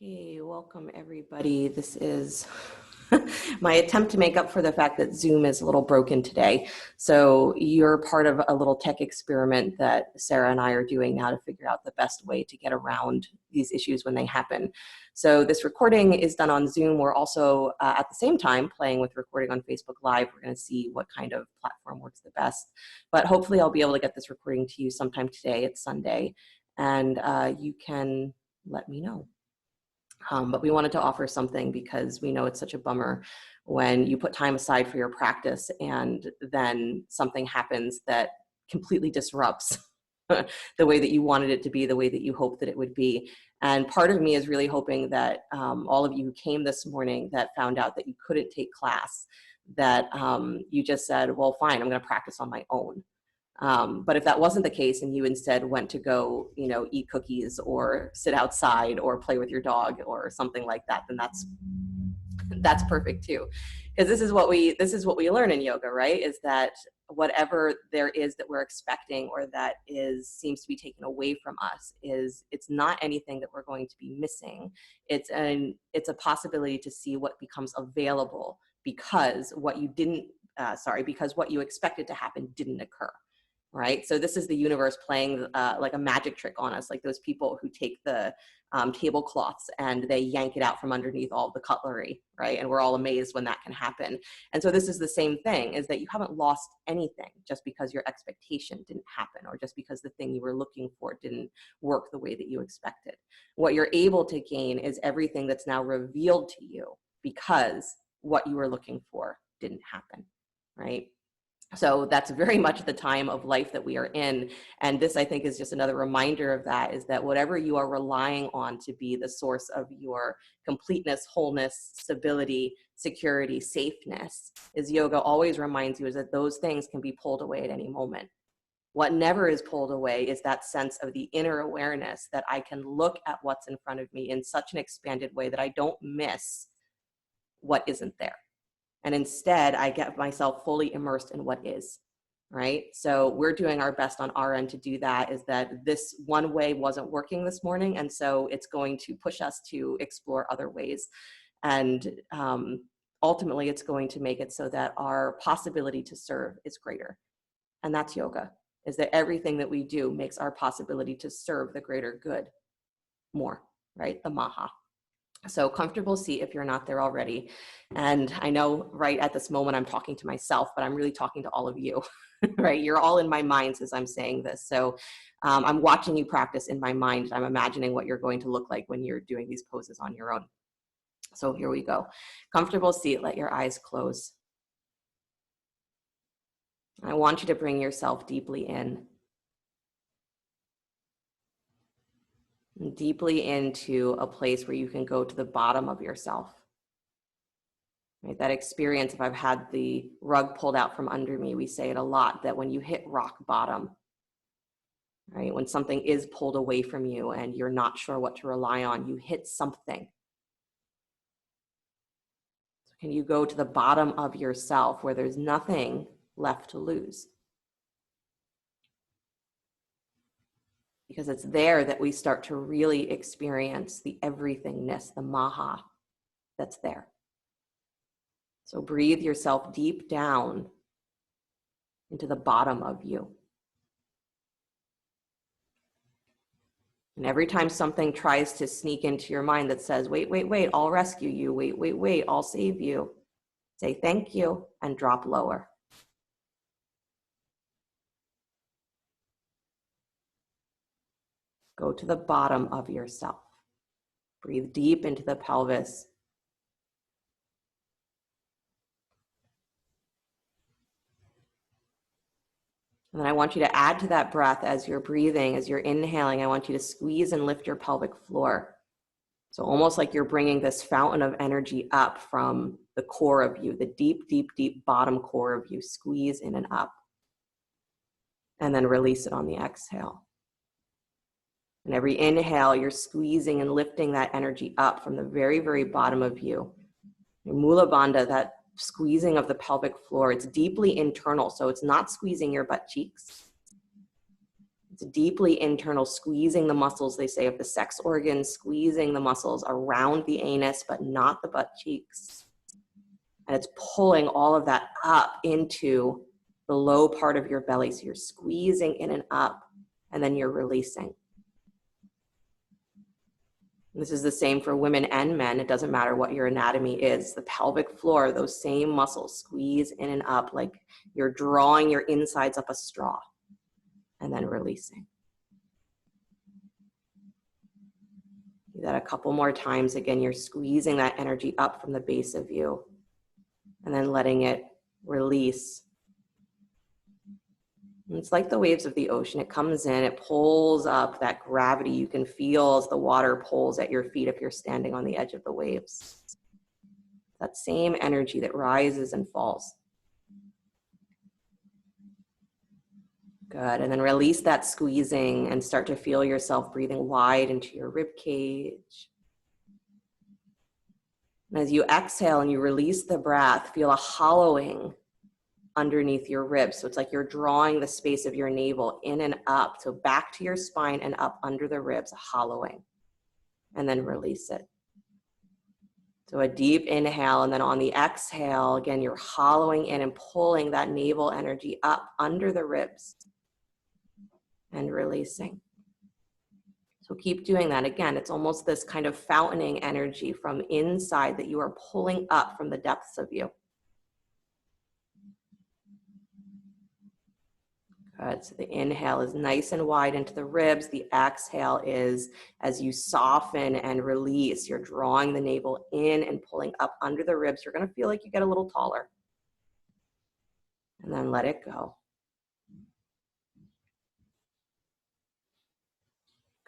Okay, welcome everybody. This is my attempt to make up for the fact that Zoom is a little broken today. So you're part of a little tech experiment that Sara and I are doing now to figure out the best way to get around these issues when they happen. So this recording is done on Zoom. We're also at the same time playing with recording on Facebook Live. We're going to see what kind of platform works the best. But hopefully I'll be able to get this recording to you sometime today. It's Sunday. And you can let me know. But we wanted to offer something because we know it's such a bummer when you put time aside for your practice and then something happens that completely disrupts the way that you wanted it to be, the way that you hoped that it would be. And part of me is really hoping that all of you who came this morning that found out that you couldn't take class, that you just said, well, fine, I'm going to practice on my own. But if that wasn't the case and you instead went to go, eat cookies or sit outside or play with your dog or something like that, then that's perfect too. Because this is what we learn in yoga, right? Is that whatever there is that we're expecting or that seems to be taken away from us it's not anything that we're going to be missing. It's a possibility to see what becomes available because what you expected to happen didn't occur. Right? So this is the universe playing like a magic trick on us, like those people who take the tablecloths and they yank it out from underneath all the cutlery, right? And we're all amazed when that can happen. And so this is the same thing, is that you haven't lost anything just because your expectation didn't happen or just because the thing you were looking for didn't work the way that you expected. What you're able to gain is everything that's now revealed to you because what you were looking for didn't happen, right? So that's very much the time of life that we are in. And this, I think, is just another reminder of that, is that whatever you are relying on to be the source of your completeness, wholeness, stability, security, safeness, is yoga always reminds you is that those things can be pulled away at any moment. What never is pulled away is that sense of the inner awareness that I can look at what's in front of me in such an expanded way that I don't miss what isn't there. And instead, I get myself fully immersed in what is, right? So we're doing our best on our end to do that, is that this one way wasn't working this morning. And so it's going to push us to explore other ways. And ultimately, it's going to make it so that our possibility to serve is greater. And that's yoga, is that everything that we do makes our possibility to serve the greater good more, right? The maha. So comfortable seat if you're not there already. And I know right at this moment I'm talking to myself, but I'm really talking to all of you, right? You're all in my minds as I'm saying this. So I'm watching you practice in my mind. I'm imagining what you're going to look like when you're doing these poses on your own. So here we go. Comfortable seat, let your eyes close. I want you to bring yourself deeply in. Deeply into a place where you can go to the bottom of yourself. Right? That experience, if I've had the rug pulled out from under me, we say it a lot, that when you hit rock bottom, right? When something is pulled away from you and you're not sure what to rely on, you hit something. So can you go to the bottom of yourself where there's nothing left to lose? Because it's there that we start to really experience the everythingness, the maha that's there. So breathe yourself deep down into the bottom of you. And every time something tries to sneak into your mind that says, wait, wait, wait, I'll rescue you. Wait, wait, wait, I'll save you. Say thank you and drop lower. Go to the bottom of yourself. Breathe deep into the pelvis. And then I want you to add to that breath as you're breathing, as you're inhaling, I want you to squeeze and lift your pelvic floor. So almost like you're bringing this fountain of energy up from the core of you, the deep, deep, deep bottom core of you. Squeeze in and up. And then release it on the exhale. And every inhale, you're squeezing and lifting that energy up from the very, very bottom of you. Your Mula Bandha, that squeezing of the pelvic floor, it's deeply internal. So it's not squeezing your butt cheeks. It's deeply internal, squeezing the muscles, they say, of the sex organs, squeezing the muscles around the anus, but not the butt cheeks. And it's pulling all of that up into the low part of your belly. So you're squeezing in and up, and then you're releasing. This is the same for women and men. It doesn't matter what your anatomy is. The pelvic floor, those same muscles squeeze in and up like you're drawing your insides up a straw, and then releasing. Do that a couple more times. Again, you're squeezing that energy up from the base of you, and then letting it release. And it's like the waves of the ocean. It comes in, it pulls up that gravity you can feel as the water pulls at your feet if you're standing on the edge of the waves. That same energy that rises and falls. Good. And then release that squeezing and start to feel yourself breathing wide into your rib cage. And as you exhale and you release the breath, feel a hollowing underneath your ribs. So it's like you're drawing the space of your navel in and up. So back to your spine and up under the ribs, hollowing. And then release it. So a deep inhale, and then on the exhale, again, you're hollowing in and pulling that navel energy up under the ribs and releasing. So keep doing that. Again, it's almost this kind of fountaining energy from inside that you are pulling up from the depths of you. Good. So the inhale is nice and wide into the ribs. The exhale is as you soften and release, you're drawing the navel in and pulling up under the ribs. You're going to feel like you get a little taller. And then let it go.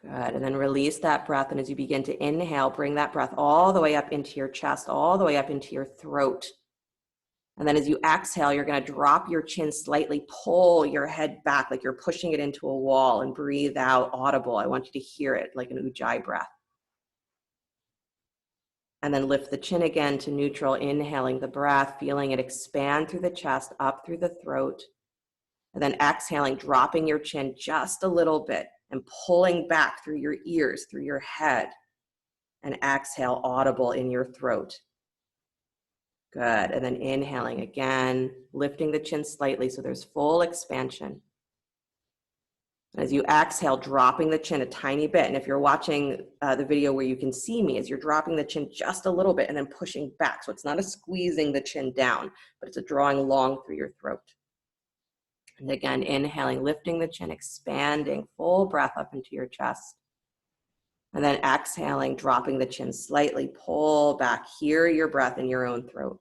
Good. And then release that breath. And as you begin to inhale, bring that breath all the way up into your chest, all the way up into your throat. And then as you exhale, you're going to drop your chin slightly, pull your head back like you're pushing it into a wall, and breathe out audible. I want you to hear it like an ujjayi breath. And then lift the chin again to neutral, inhaling the breath, feeling it expand through the chest, up through the throat. And then exhaling, dropping your chin just a little bit and pulling back through your ears, through your head. And exhale, audible in your throat. Good. And then inhaling again, lifting the chin slightly so there's full expansion. As you exhale, dropping the chin a tiny bit. And if you're watching the video where you can see me, as you're dropping the chin just a little bit and then pushing back. So it's not a squeezing the chin down, but it's a drawing long through your throat. And again, inhaling, lifting the chin, expanding, full breath up into your chest. And then exhaling, dropping the chin slightly, pull back, hear your breath in your own throat.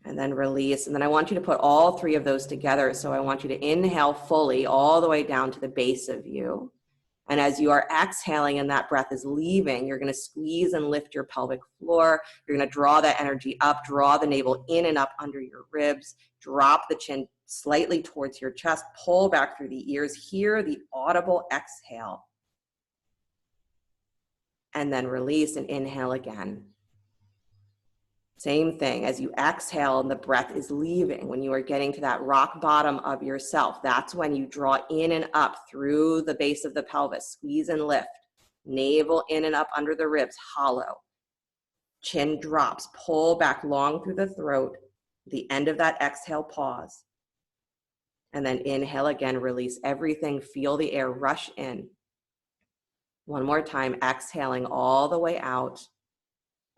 And then release. And then I want you to put all three of those together. So I want you to inhale fully all the way down to the base of you. And as you are exhaling and that breath is leaving, you're going to squeeze and lift your pelvic floor. You're going to draw that energy up, draw the navel in and up under your ribs, drop the chin slightly towards your chest, pull back through the ears, hear the audible exhale. And then release and inhale again. Same thing, as you exhale and the breath is leaving, when you are getting to that rock bottom of yourself, that's when you draw in and up through the base of the pelvis, squeeze and lift, navel in and up under the ribs, hollow. Chin drops, pull back long through the throat, the end of that exhale, pause. And then inhale again, release everything, feel the air rush in. One more time, exhaling all the way out.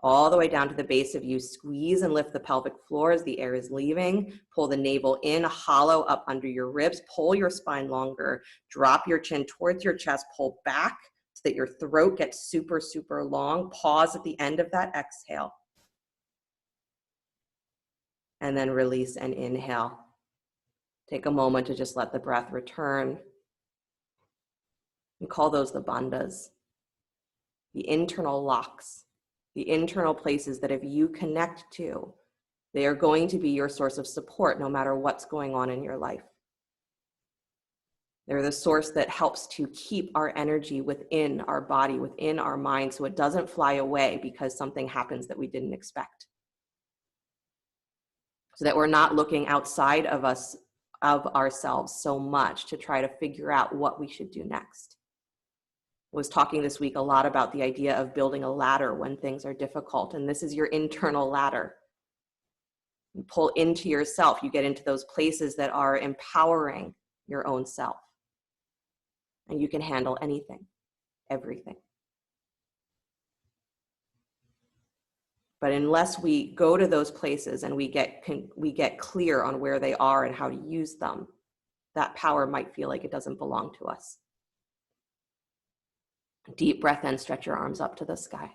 All the way down to the base of you, squeeze and lift the pelvic floor as the air is leaving. Pull the navel in, hollow up under your ribs. Pull your spine longer. Drop your chin towards your chest. Pull back so that your throat gets super, super long. Pause at the end of that exhale. And then release and inhale. Take a moment to just let the breath return. We call those the bandhas, the internal locks. The internal places that if you connect to, they are going to be your source of support no matter what's going on in your life. They're the source that helps to keep our energy within our body, within our mind, so it doesn't fly away because something happens that we didn't expect. So that we're not looking outside of us of ourselves so much to try to figure out what we should do next. I was talking this week a lot about the idea of building a ladder when things are difficult, and this is your internal ladder. You pull into yourself, you get into those places that are empowering your own self, and you can handle anything, everything. But unless we go to those places and we get clear on where they are and how to use them, that power might feel like it doesn't belong to us. Deep breath in, stretch your arms up to the sky.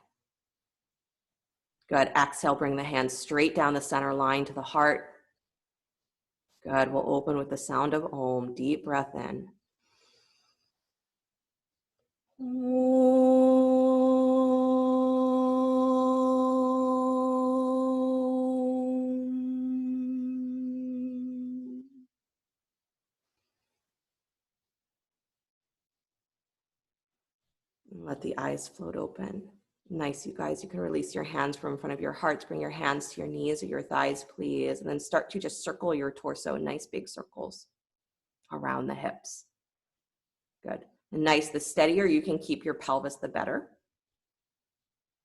Good. Exhale, bring the hands straight down the center line to the heart. Good. We'll open with the sound of Om. Deep breath in. Let the eyes float open. Nice, you guys. You can release your hands from in front of your hearts. Bring your hands to your knees or your thighs, please. And then start to just circle your torso in nice big circles around the hips. Good. And nice, the steadier you can keep your pelvis, the better.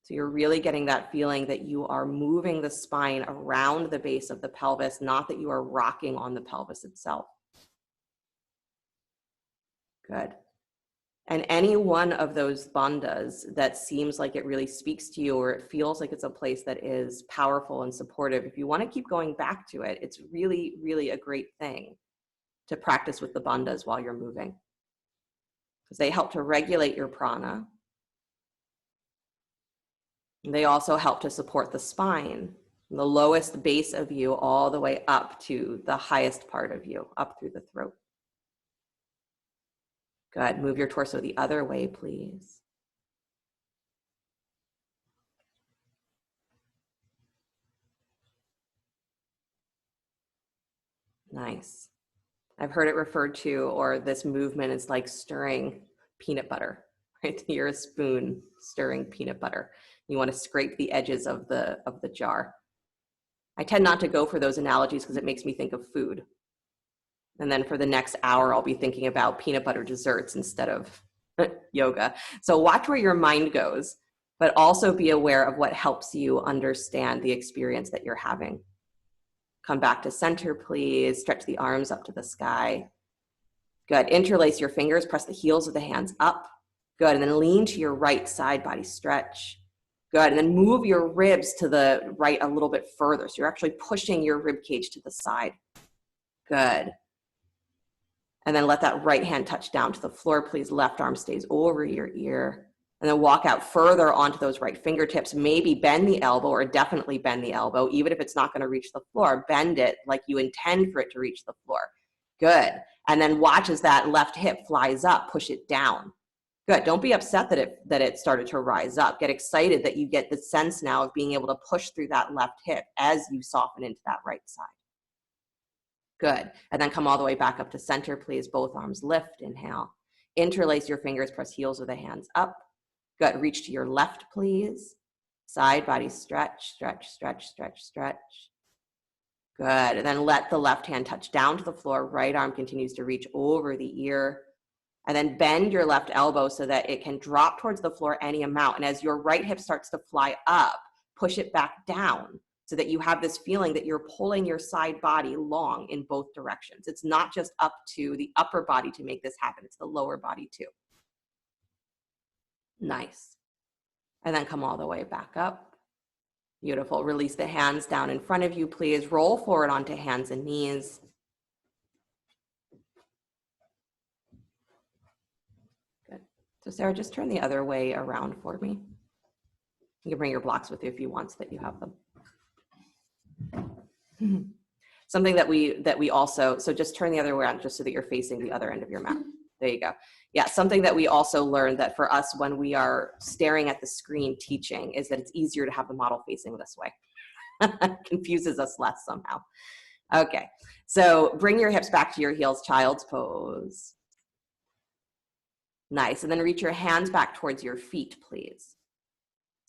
So you're really getting that feeling that you are moving the spine around the base of the pelvis, not that you are rocking on the pelvis itself. Good. And any one of those bandhas that seems like it really speaks to you, or it feels like it's a place that is powerful and supportive, if you want to keep going back to it, it's really, really a great thing to practice with the bandhas while you're moving, because they help to regulate your prana. And they also help to support the spine, from the lowest base of you all the way up to the highest part of you, up through the throat. Good. Move your torso the other way, please. Nice. I've heard it referred to, or this movement is like stirring peanut butter, right? You're a spoon stirring peanut butter. You want to scrape the edges of the jar. I tend not to go for those analogies because it makes me think of food. And then for the next hour, I'll be thinking about peanut butter desserts instead of yoga. So watch where your mind goes, but also be aware of what helps you understand the experience that you're having. Come back to center, please. Stretch the arms up to the sky. Good. Interlace your fingers. Press the heels of the hands up. Good. And then lean to your right side, body stretch. Good. And then move your ribs to the right a little bit further. So you're actually pushing your rib cage to the side. Good. And then let that right hand touch down to the floor, please. Left arm stays over your ear. And then walk out further onto those right fingertips. Maybe bend the elbow, or definitely bend the elbow, even if it's not going to reach the floor. Bend it like you intend for it to reach the floor. Good. And then watch as that left hip flies up. Push it down. Good. Don't be upset that it started to rise up. Get excited that you get the sense now of being able to push through that left hip as you soften into that right side. Good. And then come all the way back up to center, please. Both arms lift. Inhale. Interlace your fingers. Press heels of the hands up. Good. Reach to your left, please. Side body stretch, stretch, stretch, stretch, stretch. Good. And then let the left hand touch down to the floor. Right arm continues to reach over the ear. And then bend your left elbow so that it can drop towards the floor any amount. And as your right hip starts to fly up, push it back down, so that you have this feeling that you're pulling your side body long in both directions. It's not just up to the upper body to make this happen. It's the lower body too. Nice. And then come all the way back up. Beautiful. Release the hands down in front of you, please. Roll forward onto hands and knees. Good. So Sarah, just turn the other way around for me. You can bring your blocks with you if you want so that you have them. Something that we also, so just turn the other way around just so that you're facing the other end of your mat. There you go. Yeah, something that we also learned that for us when we are staring at the screen teaching is that it's easier to have the model facing this way. Confuses us less somehow. Okay, so bring your hips back to your heels, child's pose. Nice, and then reach your hands back towards your feet, please.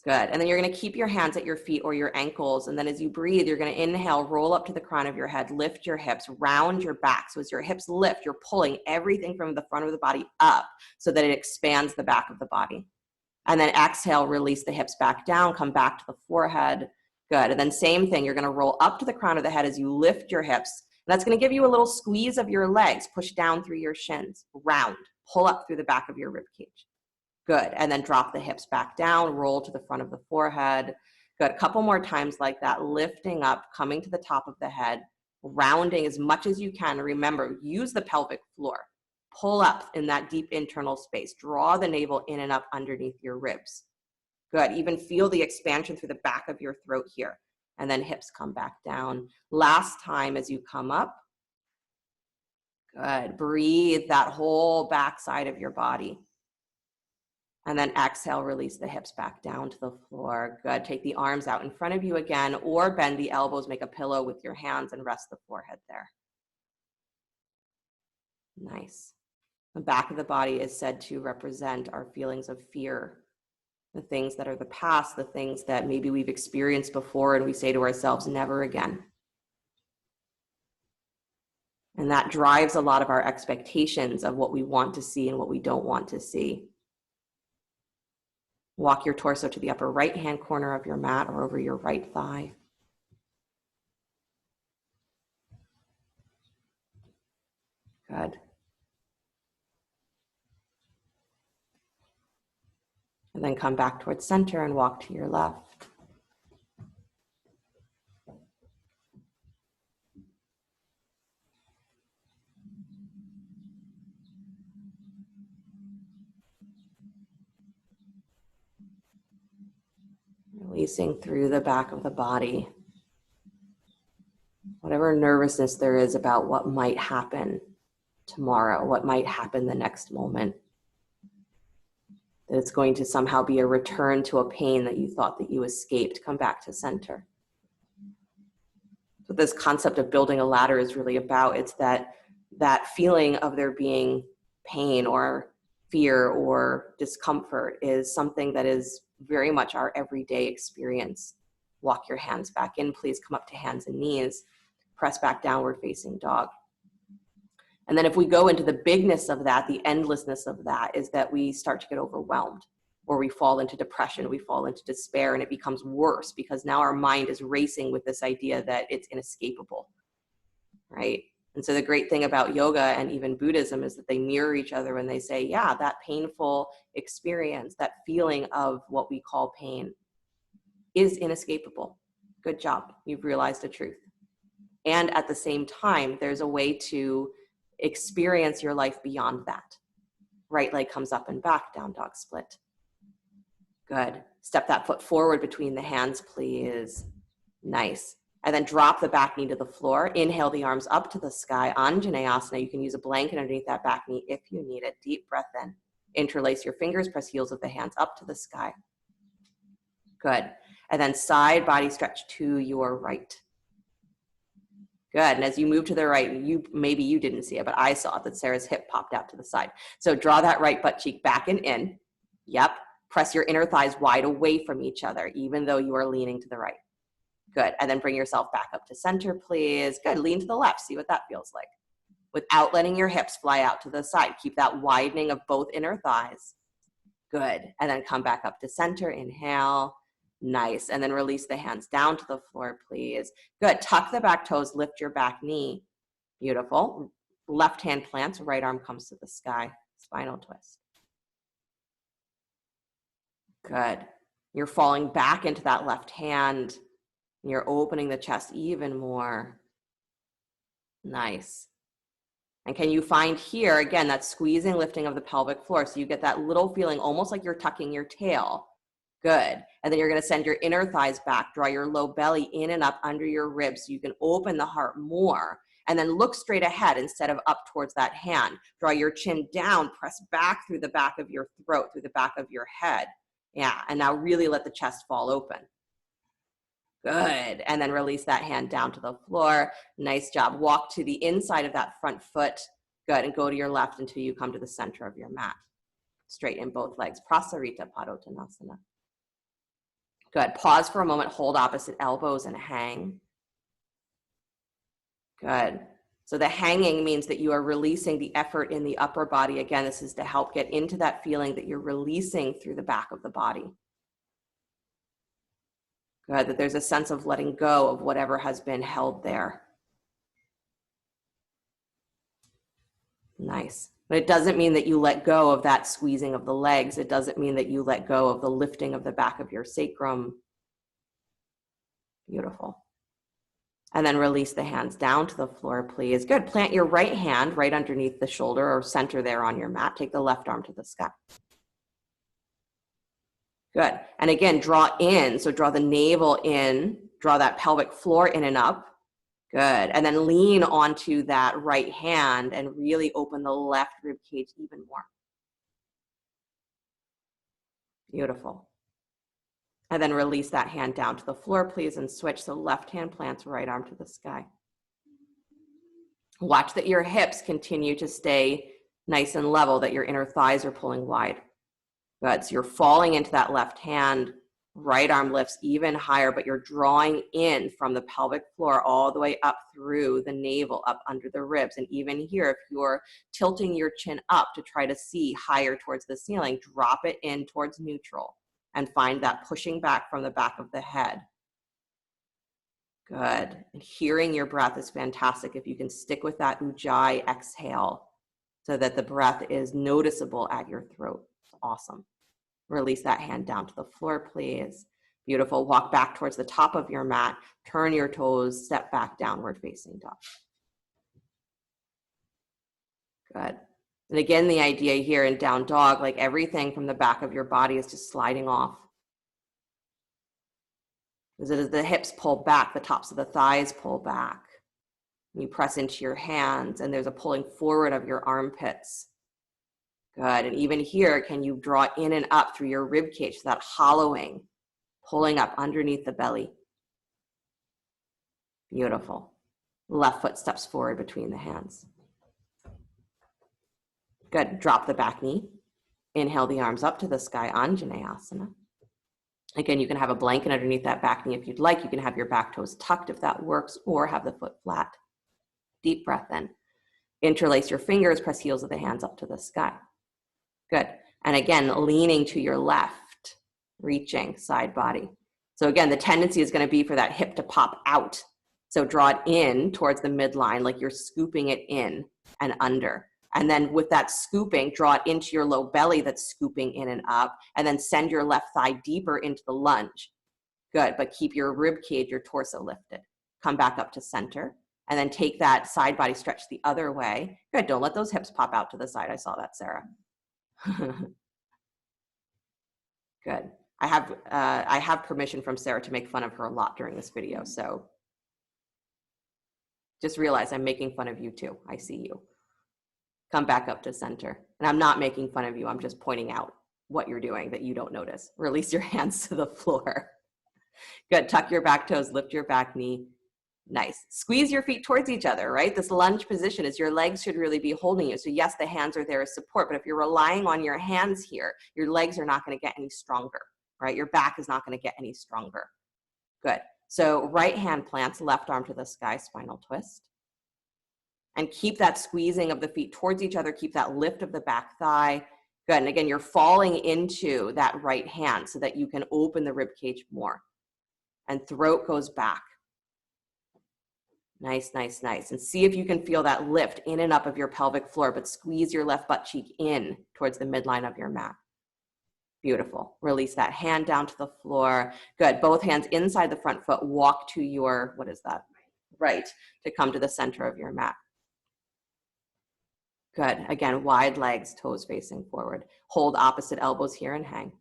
Good. And then you're going to keep your hands at your feet or your ankles. And then as you breathe, you're going to inhale, roll up to the crown of your head, lift your hips, round your back. So as your hips lift, you're pulling everything from the front of the body up so that it expands the back of the body. And then exhale, release the hips back down, come back to the forehead. Good. And then same thing, you're going to roll up to the crown of the head as you lift your hips. And that's going to give you a little squeeze of your legs. Push down through your shins, round, pull up through the back of your rib cage. Good. And then drop the hips back down, roll to the front of the forehead. Good. A couple more times like that, lifting up, coming to the top of the head, rounding as much as you can. Remember, use the pelvic floor. Pull up in that deep internal space. Draw the navel in and up underneath your ribs. Good. Even feel the expansion through the back of your throat here. And then hips come back down. Last time as you come up. Good. Breathe that whole back side of your body. And then exhale, release the hips back down to the floor. Good. Take the arms out in front of you again, or bend the elbows, make a pillow with your hands and rest the forehead there. Nice. The back of the body is said to represent our feelings of fear, the things that are the past, the things that maybe we've experienced before and we say to ourselves, never again. And that drives a lot of our expectations of what we want to see and what we don't want to see. Walk your torso to the upper right-hand corner of your mat or over your right thigh. Good. And then come back towards center and walk to your left. Releasing through the back of the body. Whatever nervousness there is about what might happen tomorrow, what might happen the next moment. That it's going to somehow be a return to a pain that you thought that you escaped. Come back to center. So this concept of building a ladder is really about, it's that feeling of there being pain or fear or discomfort is something that is very much our everyday experience. Walk your hands back in, please. Come up to hands and knees. Press back downward facing dog. And then if we go into the bigness of that, the endlessness of that, is that we start to get overwhelmed, or we fall into depression, we fall into despair, and it becomes worse because now our mind is racing with this idea that it's inescapable, right? And so the great thing about yoga and even Buddhism is that they mirror each other when they say, yeah, that painful experience, that feeling of what we call pain is inescapable. Good job. You've realized the truth. And at the same time, there's a way to experience your life beyond that. Right leg comes up and back, down dog split. Good. Step that foot forward between the hands, please. Nice. And then drop the back knee to the floor. Inhale the arms up to the sky. Anjaneyasana. You can use a blanket underneath that back knee if you need it. Deep breath in. Interlace your fingers, press heels of the hands up to the sky. Good. And then side body stretch to your right. Good. And as you move to the right, maybe you didn't see it, but I saw that Sarah's hip popped out to the side. So draw that right butt cheek back and in. Yep. Press your inner thighs wide away from each other, even though you are leaning to the right. Good. And then bring yourself back up to center, please. Good. Lean to the left. See what that feels like. Without letting your hips fly out to the side. Keep that widening of both inner thighs. Good. And then come back up to center. Inhale. Nice. And then release the hands down to the floor, please. Good. Tuck the back toes, lift your back knee. Beautiful. Left hand plants, right arm comes to the sky. Spinal twist. Good. You're falling back into that left hand. You're opening the chest even more. Nice. And can you find here, again, that squeezing, lifting of the pelvic floor. So you get that little feeling almost like you're tucking your tail. Good. And then you're going to send your inner thighs back, draw your low belly in and up under your ribs so you can open the heart more. And then look straight ahead instead of up towards that hand. Draw your chin down, press back through the back of your throat, through the back of your head. Yeah. And now really let the chest fall open. Good. And then release that hand down to the floor. Nice job. Walk to the inside of that front foot. Good. And go to your left until you come to the center of your mat. Straighten both legs. Prasarita Padottanasana. Good. Pause for a moment, hold opposite elbows and hang. Good. So the hanging means that you are releasing the effort in the upper body. Again, this is to help get into that feeling that you're releasing through the back of the body. Good. That there's a sense of letting go of whatever has been held there. Nice. But it doesn't mean that you let go of that squeezing of the legs. It doesn't mean that you let go of the lifting of the back of your sacrum. Beautiful. And then release the hands down to the floor, please. Good. Plant your right hand right underneath the shoulder or center there on your mat. Take the left arm to the sky. Good. And again, draw in. So draw the navel in, draw that pelvic floor in and up. Good. And then lean onto that right hand and really open the left rib cage even more. Beautiful. And then release that hand down to the floor, please, and switch. So left hand plants, right arm to the sky. Watch that your hips continue to stay nice and level, that your inner thighs are pulling wide. Good. So you're falling into that left hand, right arm lifts even higher, but you're drawing in from the pelvic floor all the way up through the navel, up under the ribs. And even here, if you're tilting your chin up to try to see higher towards the ceiling, drop it in towards neutral and find that pushing back from the back of the head. Good. And hearing your breath is fantastic. If you can stick with that ujjayi exhale so that the breath is noticeable at your throat. It's awesome. Release that hand down to the floor, please. Beautiful. Walk back towards the top of your mat. Turn your toes, step back, downward facing dog. Good. And again, the idea here in down dog, like everything from the back of your body is just sliding off. As the hips pull back, the tops of the thighs pull back. You press into your hands and there's a pulling forward of your armpits. Good. And even here, can you draw in and up through your rib cage, so that hollowing, pulling up underneath the belly. Beautiful. Left foot steps forward between the hands. Good. Drop the back knee. Inhale the arms up to the sky, Anjaneyasana. Again, you can have a blanket underneath that back knee if you'd like. You can have your back toes tucked if that works, or have the foot flat. Deep breath in. Interlace your fingers, press heels of the hands up to the sky. Good. And again, leaning to your left, reaching side body. So again, the tendency is going to be for that hip to pop out. So draw it in towards the midline, like you're scooping it in and under. And then with that scooping, draw it into your low belly that's scooping in and up, and then send your left thigh deeper into the lunge. Good, but keep your rib cage, your torso lifted. Come back up to center, and then take that side body stretch the other way. Good, don't let those hips pop out to the side. I saw that, Sarah. Good. I have permission from Sarah to make fun of her a lot during this video, so just realize I'm making fun of you too. I see you. Come back up to center. And I'm not making fun of you. I'm just pointing out what you're doing that you don't notice. Release your hands to the floor. Good. Tuck your back toes, lift your back knee. Nice. Squeeze your feet towards each other, right? This lunge position is your legs should really be holding you. So yes, the hands are there as support, but if you're relying on your hands here, your legs are not going to get any stronger, right? Your back is not going to get any stronger. Good. So right hand plants, left arm to the sky, spinal twist. And keep that squeezing of the feet towards each other. Keep that lift of the back thigh. Good. And again, you're falling into that right hand so that you can open the rib cage more. And throat goes back. Nice, nice, nice. And see if you can feel that lift in and up of your pelvic floor, but squeeze your left butt cheek in towards the midline of your mat. Beautiful. Release that hand down to the floor. Good. Both hands inside the front foot. Walk to your, what is that? Right. To come to the center of your mat. Good. Again, wide legs, toes facing forward. Hold opposite elbows here and hang.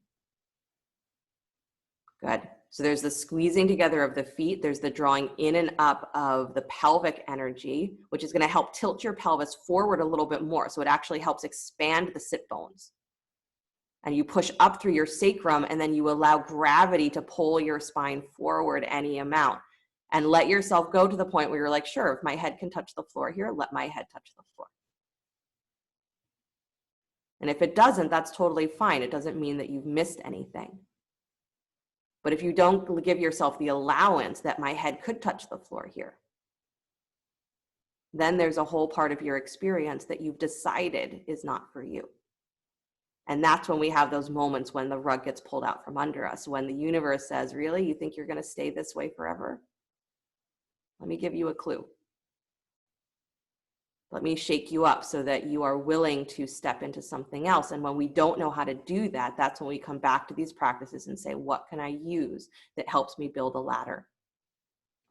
Good. So there's the squeezing together of the feet. There's the drawing in and up of the pelvic energy, which is going to help tilt your pelvis forward a little bit more. So it actually helps expand the sit bones. And you push up through your sacrum, and then you allow gravity to pull your spine forward any amount. And let yourself go to the point where you're like, sure, if my head can touch the floor here, let my head touch the floor. And if it doesn't, that's totally fine. It doesn't mean that you've missed anything. But if you don't give yourself the allowance that my head could touch the floor here, then there's a whole part of your experience that you've decided is not for you. And that's when we have those moments when the rug gets pulled out from under us, when the universe says, really, you think you're going to stay this way forever? Let me give you a clue. Let me shake you up so that you are willing to step into something else. And when we don't know how to do that, that's when we come back to these practices and say, what can I use that helps me build a ladder?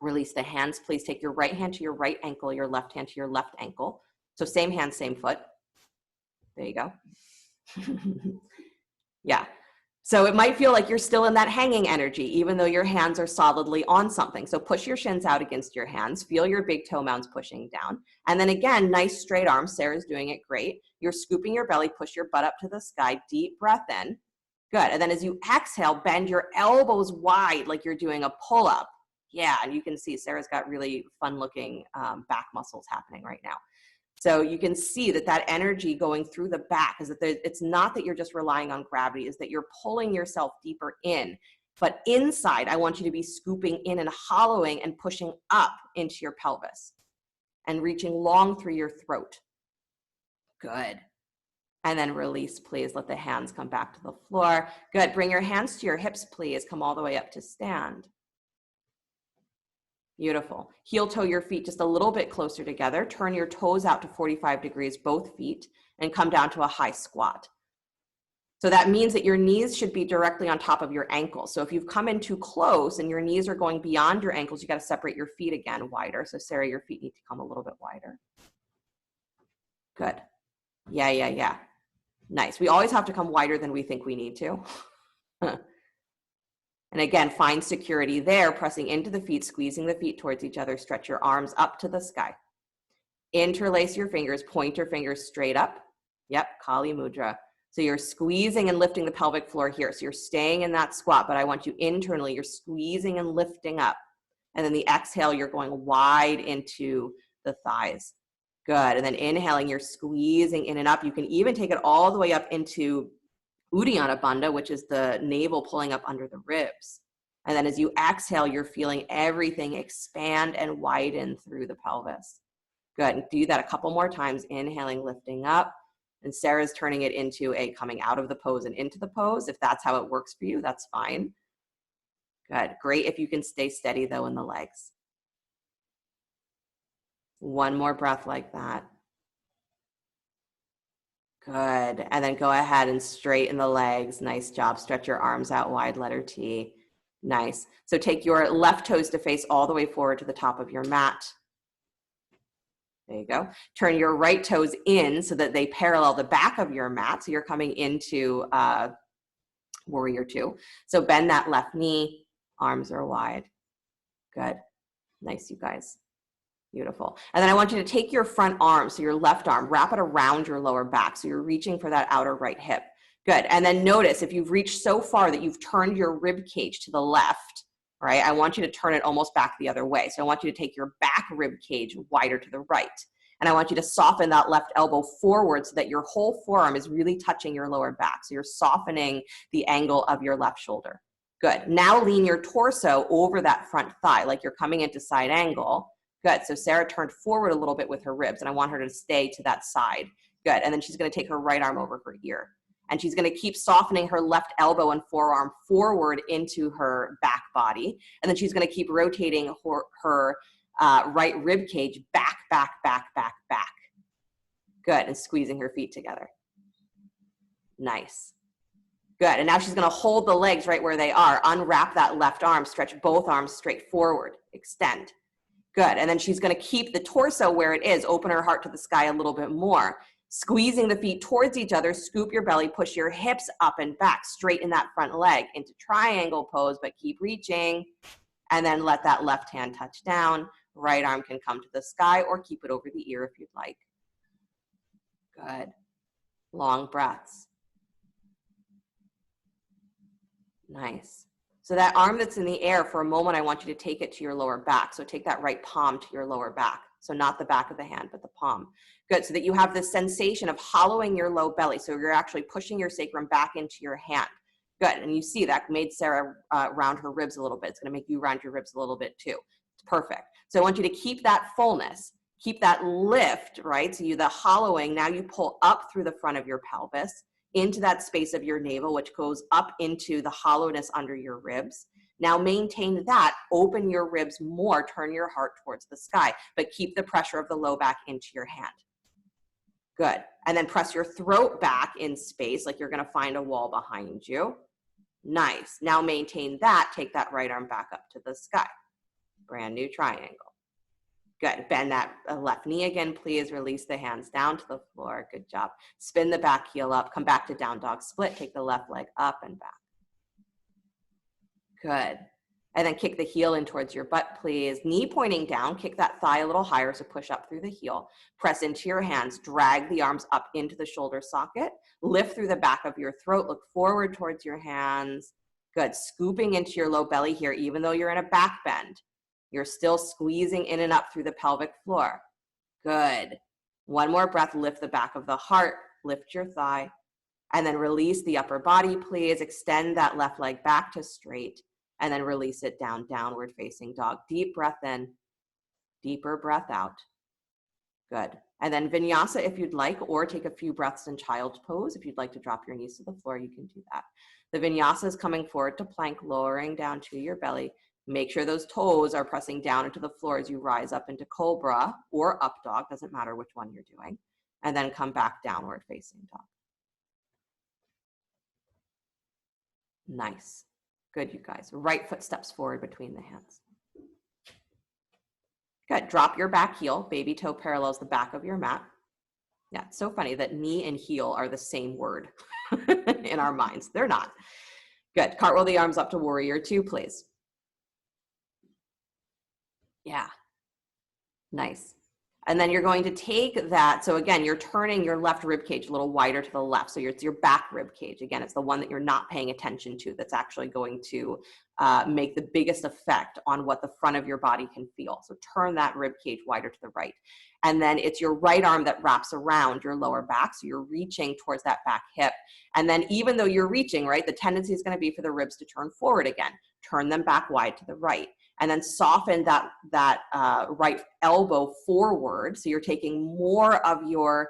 Release the hands. Please take your right hand to your right ankle, your left hand to your left ankle. So same hand, same foot. There you go. Yeah. So it might feel like you're still in that hanging energy, even though your hands are solidly on something. So push your shins out against your hands. Feel your big toe mounds pushing down. And then again, nice straight arms. Sarah's doing it great. You're scooping your belly, push your butt up to the sky, deep breath in. Good. And then as you exhale, bend your elbows wide like you're doing a pull-up. Yeah, and you can see Sarah's got really fun-looking back muscles happening right now. So you can see that that energy going through the back is that it's not that you're just relying on gravity, is that you're pulling yourself deeper in. But inside, I want you to be scooping in and hollowing and pushing up into your pelvis and reaching long through your throat. Good. And then release, please. Let the hands come back to the floor. Good. Bring your hands to your hips, please. Come all the way up to stand. Beautiful. Heel toe your feet just a little bit closer together. Turn your toes out to 45 degrees, both feet, and come down to a high squat. So that means that your knees should be directly on top of your ankles. So if you've come in too close and your knees are going beyond your ankles, you got to separate your feet again wider. So Sarah, your feet need to come a little bit wider. Good. Yeah. Nice. We always have to come wider than we think we need to. And again, find security there, pressing into the feet, squeezing the feet towards each other. Stretch your arms up to the sky. Interlace your fingers, point your fingers straight up. Yep, Kali Mudra. So you're squeezing and lifting the pelvic floor here. So you're staying in that squat, but I want you internally, you're squeezing and lifting up. And then the exhale, you're going wide into the thighs. Good. And then inhaling, you're squeezing in and up. You can even take it all the way up into Uddiyana Bandha, which is the navel pulling up under the ribs. And then as you exhale, you're feeling everything expand and widen through the pelvis. Good. And do that a couple more times. Inhaling, lifting up. And Sarah's turning it into a coming out of the pose and into the pose. If that's how it works for you, that's fine. Good. Great if you can stay steady, though, in the legs. One more breath like that. Good. And then go ahead and straighten the legs. Nice job. Stretch your arms out wide, letter T. Nice. So take your left toes to face all the way forward to the top of your mat. There you go. Turn your right toes in so that they parallel the back of your mat. So you're coming into warrior two. So bend that left knee. Arms are wide. Good. Nice, you guys. Beautiful. And then I want you to take your front arm, so your left arm, wrap it around your lower back. So you're reaching for that outer right hip. Good. And then notice if you've reached so far that you've turned your rib cage to the left, right? I want you to turn it almost back the other way. So I want you to take your back rib cage wider to the right. And I want you to soften that left elbow forward so that your whole forearm is really touching your lower back. So you're softening the angle of your left shoulder. Good. Now lean your torso over that front thigh like you're coming into side angle. Good. So Sarah turned forward a little bit with her ribs, and I want her to stay to that side. Good. And then she's going to take her right arm over her ear. And she's going to keep softening her left elbow and forearm forward into her back body. And then she's going to keep rotating her right rib cage back. Good. And squeezing her feet together. Nice. Good. And now she's going to hold the legs right where they are. Unwrap that left arm. Stretch both arms straight forward. Extend. Good. And then she's going to keep the torso where it is. Open her heart to the sky a little bit more. Squeezing the feet towards each other. Scoop your belly. Push your hips up and back. Straighten that front leg into triangle pose, but keep reaching. And then let that left hand touch down. Right arm can come to the sky or keep it over the ear if you'd like. Good. Long breaths. Nice. So that arm that's in the air, for a moment, I want you to take it to your lower back. So take that right palm to your lower back. So not the back of the hand, but the palm. Good. So that you have this sensation of hollowing your low belly. So you're actually pushing your sacrum back into your hand. Good, and you see that made Sara round her ribs a little bit. It's gonna make you round your ribs a little bit too. It's perfect. So I want you to keep that fullness, keep that lift, right? So the hollowing, now you pull up through the front of your pelvis into that space of your navel, which goes up into the hollowness under your ribs. Now maintain that, open your ribs more, turn your heart towards the sky, but keep the pressure of the low back into your hand. Good, and then press your throat back in space, like you're gonna find a wall behind you. Nice, now maintain that, take that right arm back up to the sky. Brand new triangle. Good, bend that left knee again, please. Release the hands down to the floor, good job. Spin the back heel up, come back to down dog split, take the left leg up and back. Good, and then kick the heel in towards your butt, please. Knee pointing down, kick that thigh a little higher, so push up through the heel. Press into your hands, drag the arms up into the shoulder socket, lift through the back of your throat, look forward towards your hands. Good, scooping into your low belly here, even though you're in a back bend. You're still squeezing in and up through the pelvic floor. Good. One more breath, lift the back of the heart, lift your thigh, and then release the upper body, please. Extend that left leg back to straight, and then release it down, downward facing dog. Deep breath in, deeper breath out. Good. And then vinyasa if you'd like, or take a few breaths in child's pose. If you'd like to drop your knees to the floor, you can do that. The vinyasa is coming forward to plank, lowering down to your belly. Make sure those toes are pressing down into the floor as you rise up into cobra or up dog, doesn't matter which one you're doing, and then come back downward facing dog. Nice. Good, you guys. Right foot steps forward between the hands. Good. Drop your back heel. Baby toe parallels the back of your mat. Yeah, it's so funny that knee and heel are the same word in our minds. They're not. Good. Cartwheel the arms up to warrior two, please. Yeah, nice. And then you're going to take that, so again, you're turning your left rib cage a little wider to the left, so it's your back rib cage. Again, it's the one that you're not paying attention to that's actually going to make the biggest effect on what the front of your body can feel. So turn that rib cage wider to the right. And then it's your right arm that wraps around your lower back, so you're reaching towards that back hip. And then even though you're reaching, right, the tendency is going to be for the ribs to turn forward again. Turn them back wide to the right. And then soften that right elbow forward. So you're taking more of your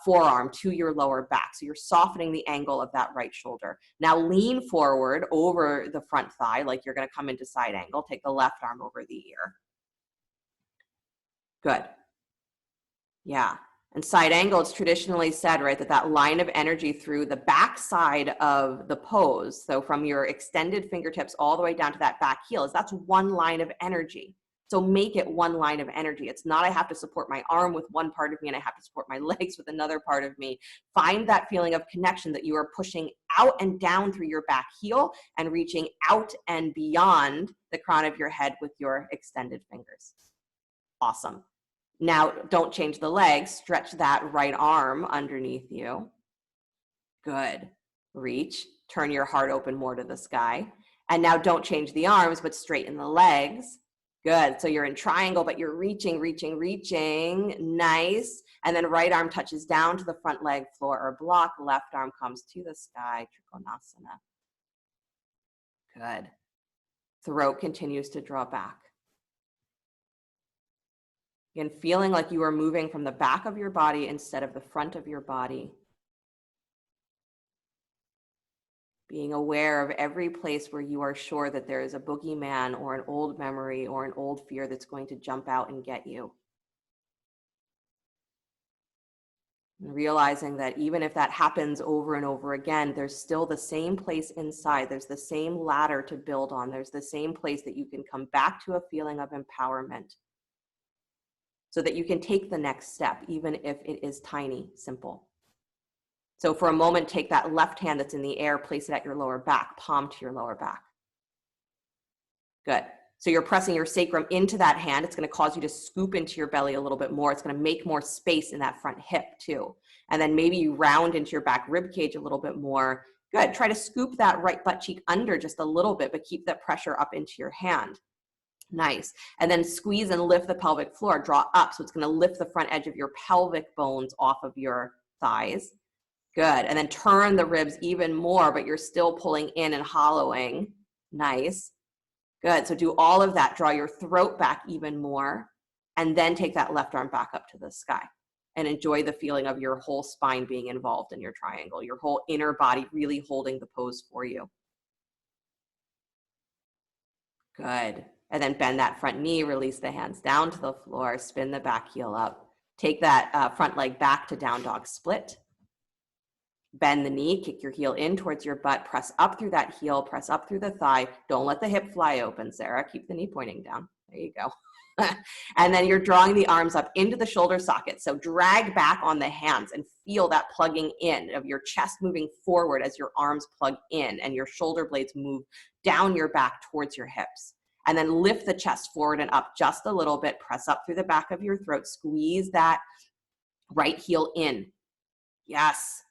forearm to your lower back. So you're softening the angle of that right shoulder. Now lean forward over the front thigh, like you're gonna come into side angle. Take the left arm over the ear. Good. Yeah. And side angle, it's traditionally said, right, that line of energy through the back side of the pose, so from your extended fingertips all the way down to that back heel, that's one line of energy. So make it one line of energy. It's not I have to support my arm with one part of me and I have to support my legs with another part of me. Find that feeling of connection that you are pushing out and down through your back heel and reaching out and beyond the crown of your head with your extended fingers. Awesome. Now, don't change the legs. Stretch that right arm underneath you. Good. Reach. Turn your heart open more to the sky. And now don't change the arms, but straighten the legs. Good. So you're in triangle, but you're reaching, reaching, reaching. Nice. And then right arm touches down to the front leg, floor or block. Left arm comes to the sky. Trikonasana. Good. Throat continues to draw back. Again, feeling like you are moving from the back of your body instead of the front of your body. Being aware of every place where you are sure that there is a boogeyman or an old memory or an old fear that's going to jump out and get you. And realizing that even if that happens over and over again, there's still the same place inside. There's the same ladder to build on. There's the same place that you can come back to a feeling of empowerment, so that you can take the next step, even if it is tiny, simple. So for a moment, take that left hand that's in the air, place it at your lower back, palm to your lower back. Good. So you're pressing your sacrum into that hand. It's going to cause you to scoop into your belly a little bit more. It's going to make more space in that front hip too. And then maybe you round into your back rib cage a little bit more. Good. Try to scoop that right butt cheek under just a little bit, but keep that pressure up into your hand. Nice. And then squeeze and lift the pelvic floor, draw up. So it's going to lift the front edge of your pelvic bones off of your thighs. Good. And then turn the ribs even more, but you're still pulling in and hollowing. Nice. Good. So do all of that. Draw your throat back even more. And then take that left arm back up to the sky. And enjoy the feeling of your whole spine being involved in your triangle, your whole inner body really holding the pose for you. Good. And then bend that front knee, release the hands down to the floor, spin the back heel up. Take that front leg back to down dog split. Bend the knee, kick your heel in towards your butt, press up through that heel, press up through the thigh. Don't let the hip fly open, Sarah. Keep the knee pointing down. There you go. And then you're drawing the arms up into the shoulder socket. So drag back on the hands and feel that plugging in of your chest moving forward as your arms plug in and your shoulder blades move down your back towards your hips. And then lift the chest forward and up just a little bit. Press up through the back of your throat. Squeeze that right heel in. Yes.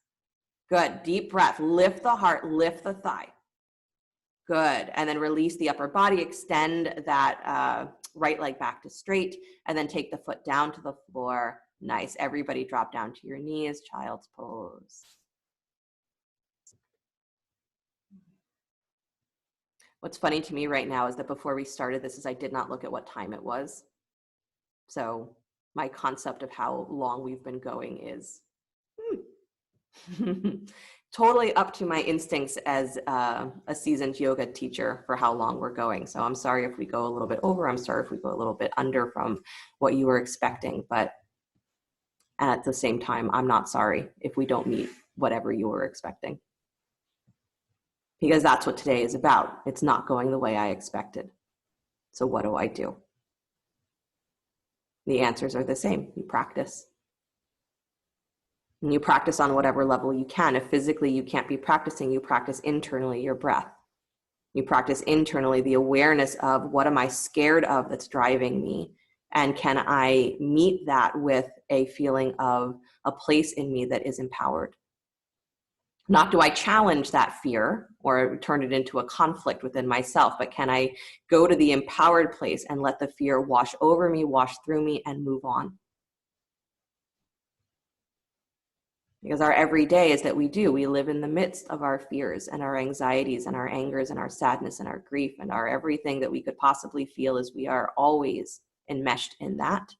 Good. Deep breath. Lift the heart. Lift the thigh. Good. And then release the upper body. Extend that right leg back to straight. And then take the foot down to the floor. Nice. Everybody drop down to your knees. Child's pose. What's funny to me right now is that before we started this I did not look at what time it was. So my concept of how long we've been going is totally up to my instincts as a seasoned yoga teacher for how long we're going. So I'm sorry if we go a little bit over. I'm sorry if we go a little bit under from what you were expecting. But at the same time, I'm not sorry if we don't meet whatever you were expecting. Because that's what today is about. It's not going the way I expected. So what do I do? The answers are the same. You practice. And you practice on whatever level you can. If physically you can't be practicing, you practice internally your breath. You practice internally the awareness of what am I scared of that's driving me? And can I meet that with a feeling of a place in me that is empowered? Not do I challenge that fear or turn it into a conflict within myself, but can I go to the empowered place and let the fear wash over me, wash through me, and move on? Because our everyday is that we live in the midst of our fears and our anxieties and our angers and our sadness and our grief and our everything that we could possibly feel, as we are always enmeshed in that.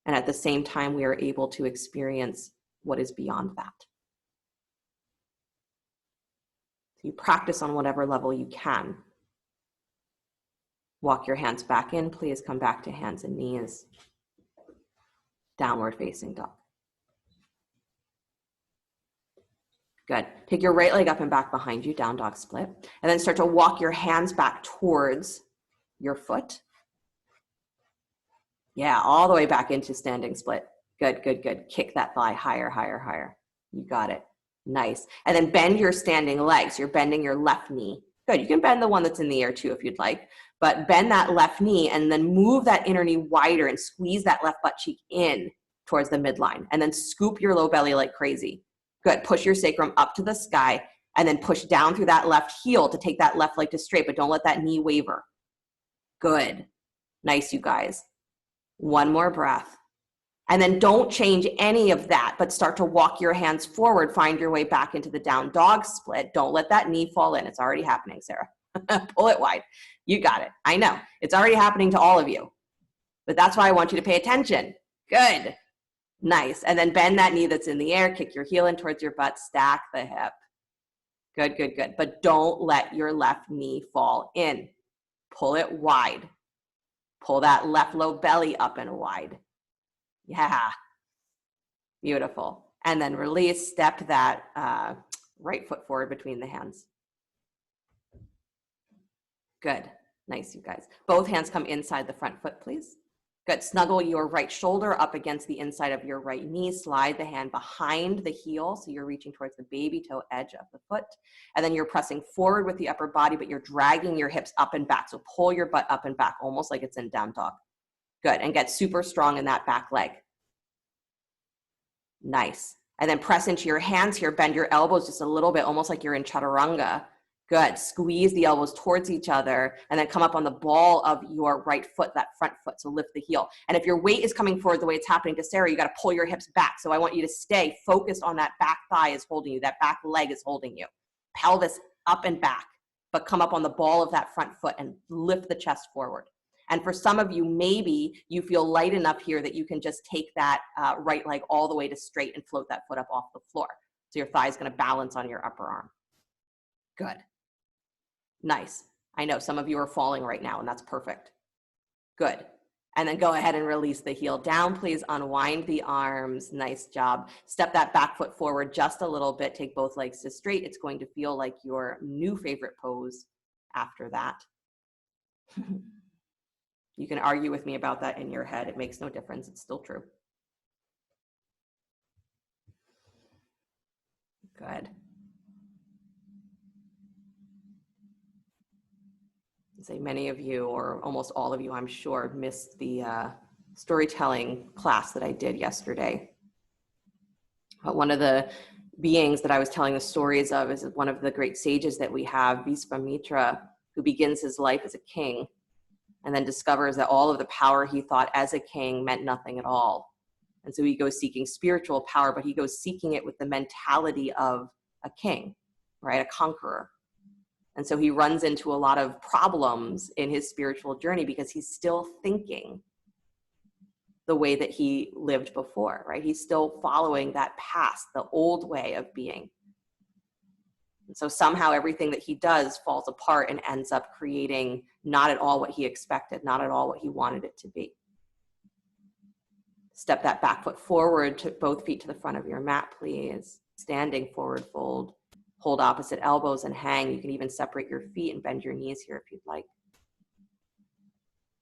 And at the same time, we are able to experience what is beyond that. So you practice on whatever level you can. Walk your hands back in, please. Come back to hands and knees. Downward facing dog. Good. Take your right leg up and back behind you, down dog split. And then start to walk your hands back towards your foot. Yeah, all the way back into standing split. Good, good, good. Kick that thigh higher, higher, higher. You got it. Nice. And then bend your standing legs. You're bending your left knee. Good. You can bend the one that's in the air too if you'd like. But bend that left knee and then move that inner knee wider and squeeze that left butt cheek in towards the midline. And then scoop your low belly like crazy. Good. Push your sacrum up to the sky and then push down through that left heel to take that left leg to straight, but don't let that knee waver. Good. Nice, you guys. One more breath. And then don't change any of that, but start to walk your hands forward. Find your way back into the down dog split. Don't let that knee fall in. It's already happening, Sarah. Pull it wide. You got it. I know. It's already happening to all of you. But that's why I want you to pay attention. Good. Nice. And then bend that knee that's in the air. Kick your heel in towards your butt. Stack the hip. Good, good, good. But don't let your left knee fall in. Pull it wide. Pull that left low belly up and wide. Yeah. Beautiful. And then release. Step that right foot forward between the hands. Good. Nice, you guys. Both hands come inside the front foot, please. Good. Snuggle your right shoulder up against the inside of your right knee. Slide the hand behind the heel, so you're reaching towards the baby toe edge of the foot. And then you're pressing forward with the upper body, but you're dragging your hips up and back. So pull your butt up and back, almost like it's in down dog. Good. And get super strong in that back leg. Nice. And then press into your hands here. Bend your elbows just a little bit, almost like you're in chaturanga. Good. Squeeze the elbows towards each other and then come up on the ball of your right foot, that front foot. So lift the heel. And if your weight is coming forward the way it's happening to Sara, you got to pull your hips back. So I want you to stay focused on that back thigh is holding you. That back leg is holding you. Pelvis up and back, but come up on the ball of that front foot and lift the chest forward. And for some of you, maybe you feel light enough here that you can just take that right leg all the way to straight and float that foot up off the floor. So your thigh is going to balance on your upper arm. Good. Nice. I know some of you are falling right now, and that's perfect. Good. And then go ahead and release the heel down. Please unwind the arms. Nice job. Step that back foot forward just a little bit. Take both legs to straight. It's going to feel like your new favorite pose after that. You can argue with me about that in your head. It makes no difference. It's still true. Good. Say many of you, or almost all of you, I'm sure, missed the storytelling class that I did yesterday. One of the beings that I was telling the stories of is one of the great sages that we have, Vishvamitra, who begins his life as a king and then discovers that all of the power he thought as a king meant nothing at all. And so he goes seeking spiritual power, but he goes seeking it with the mentality of a king, right? A conqueror. And so he runs into a lot of problems in his spiritual journey because he's still thinking the way that he lived before, right? He's still following that past, the old way of being. And so somehow everything that he does falls apart and ends up creating not at all what he expected, not at all what he wanted it to be. Step that back foot forward, to both feet to the front of your mat, please. Standing forward fold. Hold opposite elbows and hang. You can even separate your feet and bend your knees here if you'd like.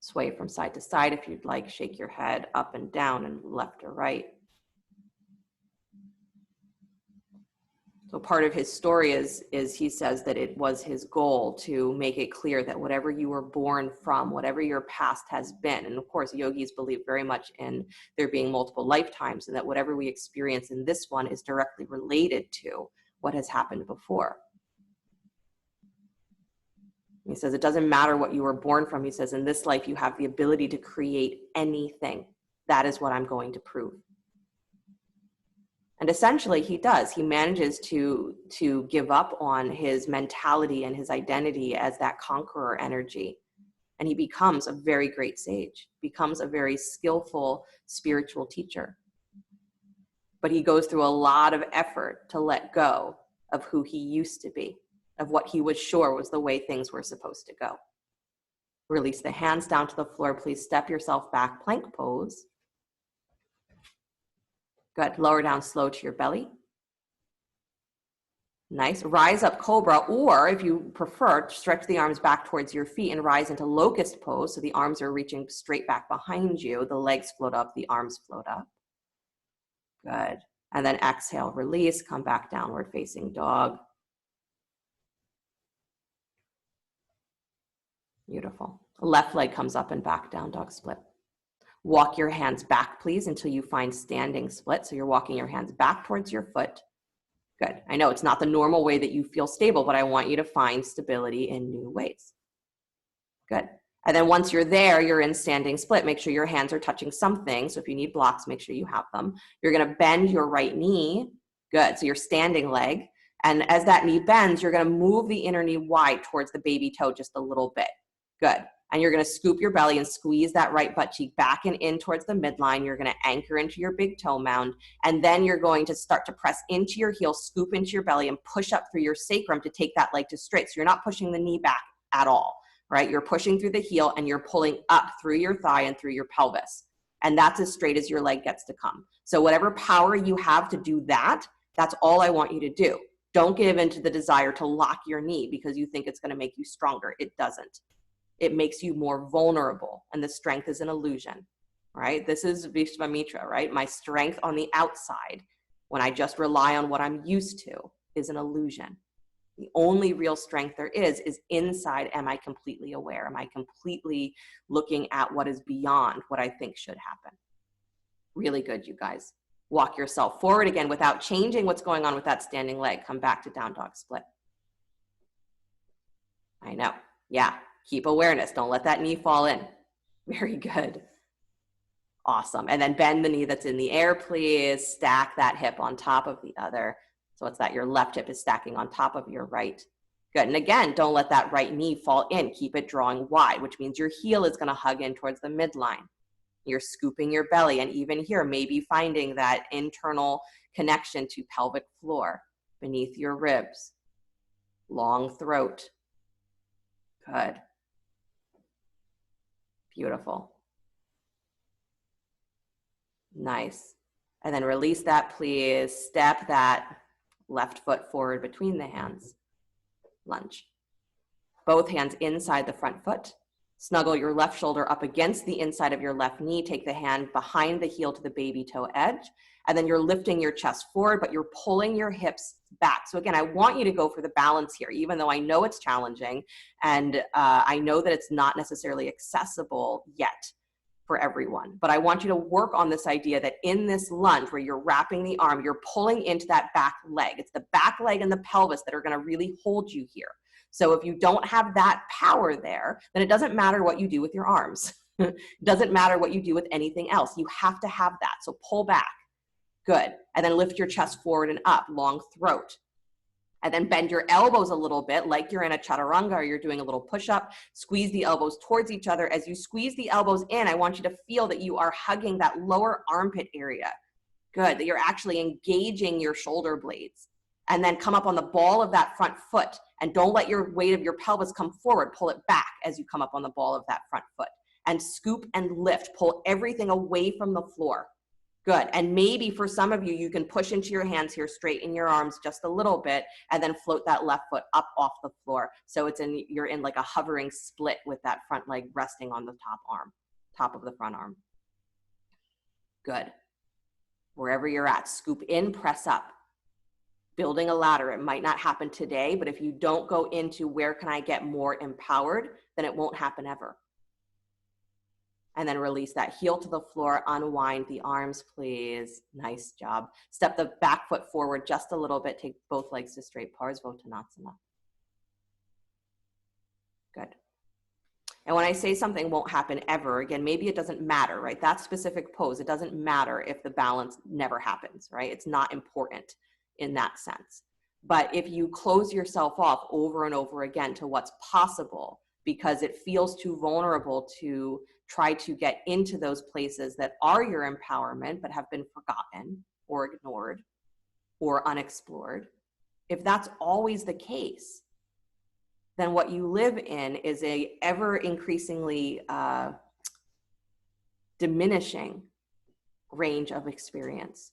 Sway from side to side if you'd like. Shake your head up and down and left or right. So part of his story is he says that it was his goal to make it clear that whatever you were born from, whatever your past has been, and of course yogis believe very much in there being multiple lifetimes, and that whatever we experience in this one is directly related to what has happened before. He says it doesn't matter what you were born from. He says in this life you have the ability to create anything. That is what I'm going to prove. And essentially he does. He manages to give up on his mentality and his identity as that conqueror energy. And he becomes a very great sage, becomes a very skillful spiritual teacher. But he goes through a lot of effort to let go of who he used to be, of what he was sure was the way things were supposed to go. Release the hands down to the floor. Please step yourself back, plank pose. Good. Lower down slow to your belly. Nice. Rise up cobra, or if you prefer, stretch the arms back towards your feet and rise into locust pose. So the arms are reaching straight back behind you. The legs float up, the arms float up. Good. And then exhale, release, come back downward facing dog. Beautiful. Left leg comes up and back, down dog split. Walk your hands back, please, until you find standing split. So you're walking your hands back towards your foot. Good. I know it's not the normal way that you feel stable, but I want you to find stability in new ways. Good. And then once you're there, you're in standing split. Make sure your hands are touching something. So if you need blocks, make sure you have them. You're going to bend your right knee. Good. So your standing leg. And as that knee bends, you're going to move the inner knee wide towards the baby toe just a little bit. Good. And you're going to scoop your belly and squeeze that right butt cheek back and in towards the midline. You're going to anchor into your big toe mound. And then you're going to start to press into your heel, scoop into your belly, and push up through your sacrum to take that leg to straight. So you're not pushing the knee back at all, right? You're pushing through the heel and you're pulling up through your thigh and through your pelvis. And that's as straight as your leg gets to come. So whatever power you have to do that, that's all I want you to do. Don't give in to the desire to lock your knee because you think it's going to make you stronger. It doesn't. It makes you more vulnerable, and the strength is an illusion, right? This is Vishvamitra, right? My strength on the outside, when I just rely on what I'm used to, is an illusion. The only real strength there is inside. Am I completely aware? Am I completely looking at what is beyond what I think should happen? Really good, you guys. Walk yourself forward again without changing what's going on with that standing leg. Come back to down dog split. I know. Yeah. Keep awareness. Don't let that knee fall in. Very good. Awesome. And then bend the knee that's in the air, please. Stack that hip on top of the other. So it's that your left hip is stacking on top of your right. Good. And again, don't let that right knee fall in. Keep it drawing wide, which means your heel is going to hug in towards the midline. You're scooping your belly. And even here, maybe finding that internal connection to pelvic floor beneath your ribs. Long throat. Good. Beautiful. Nice. And then release that, please. Step that left foot forward between the hands. Lunge. Both hands inside the front foot. Snuggle your left shoulder up against the inside of your left knee. Take the hand behind the heel to the baby toe edge. And then you're lifting your chest forward, but you're pulling your hips back. So again, I want you to go for the balance here, even though I know it's challenging. And I know that it's not necessarily accessible yet for everyone. But I want you to work on this idea that in this lunge where you're wrapping the arm, you're pulling into that back leg. It's the back leg and the pelvis that are going to really hold you here. So if you don't have that power there, then it doesn't matter what you do with your arms. It doesn't matter what you do with anything else. You have to have that. So pull back. Good. And then lift your chest forward and up, long throat. And then bend your elbows a little bit like you're in a chaturanga or you're doing a little push-up. Squeeze the elbows towards each other. As you squeeze the elbows in, I want you to feel that you are hugging that lower armpit area. Good. That you're actually engaging your shoulder blades. And then come up on the ball of that front foot. And don't let your weight of your pelvis come forward. Pull it back as you come up on the ball of that front foot. And scoop and lift. Pull everything away from the floor. Good. And maybe for some of you, you can push into your hands here, straighten your arms just a little bit, and then float that left foot up off the floor. So you're in like a hovering split with that front leg resting on the top of the front arm. Good. Wherever you're at, scoop in, press up. Building a ladder. It might not happen today, but if you don't go into where can I get more empowered, then it won't happen ever. And then release that heel to the floor, unwind the arms, please. Nice job. Step the back foot forward just a little bit. Take both legs to straight Parsvottanasana. Good. And when I say something won't happen ever, again, maybe it doesn't matter, right? That specific pose, it doesn't matter if the balance never happens, right? It's not important in that sense. But if you close yourself off over and over again to what's possible, because it feels too vulnerable to try to get into those places that are your empowerment but have been forgotten or ignored or unexplored, if that's always the case, then what you live in is a ever increasingly diminishing range of experience,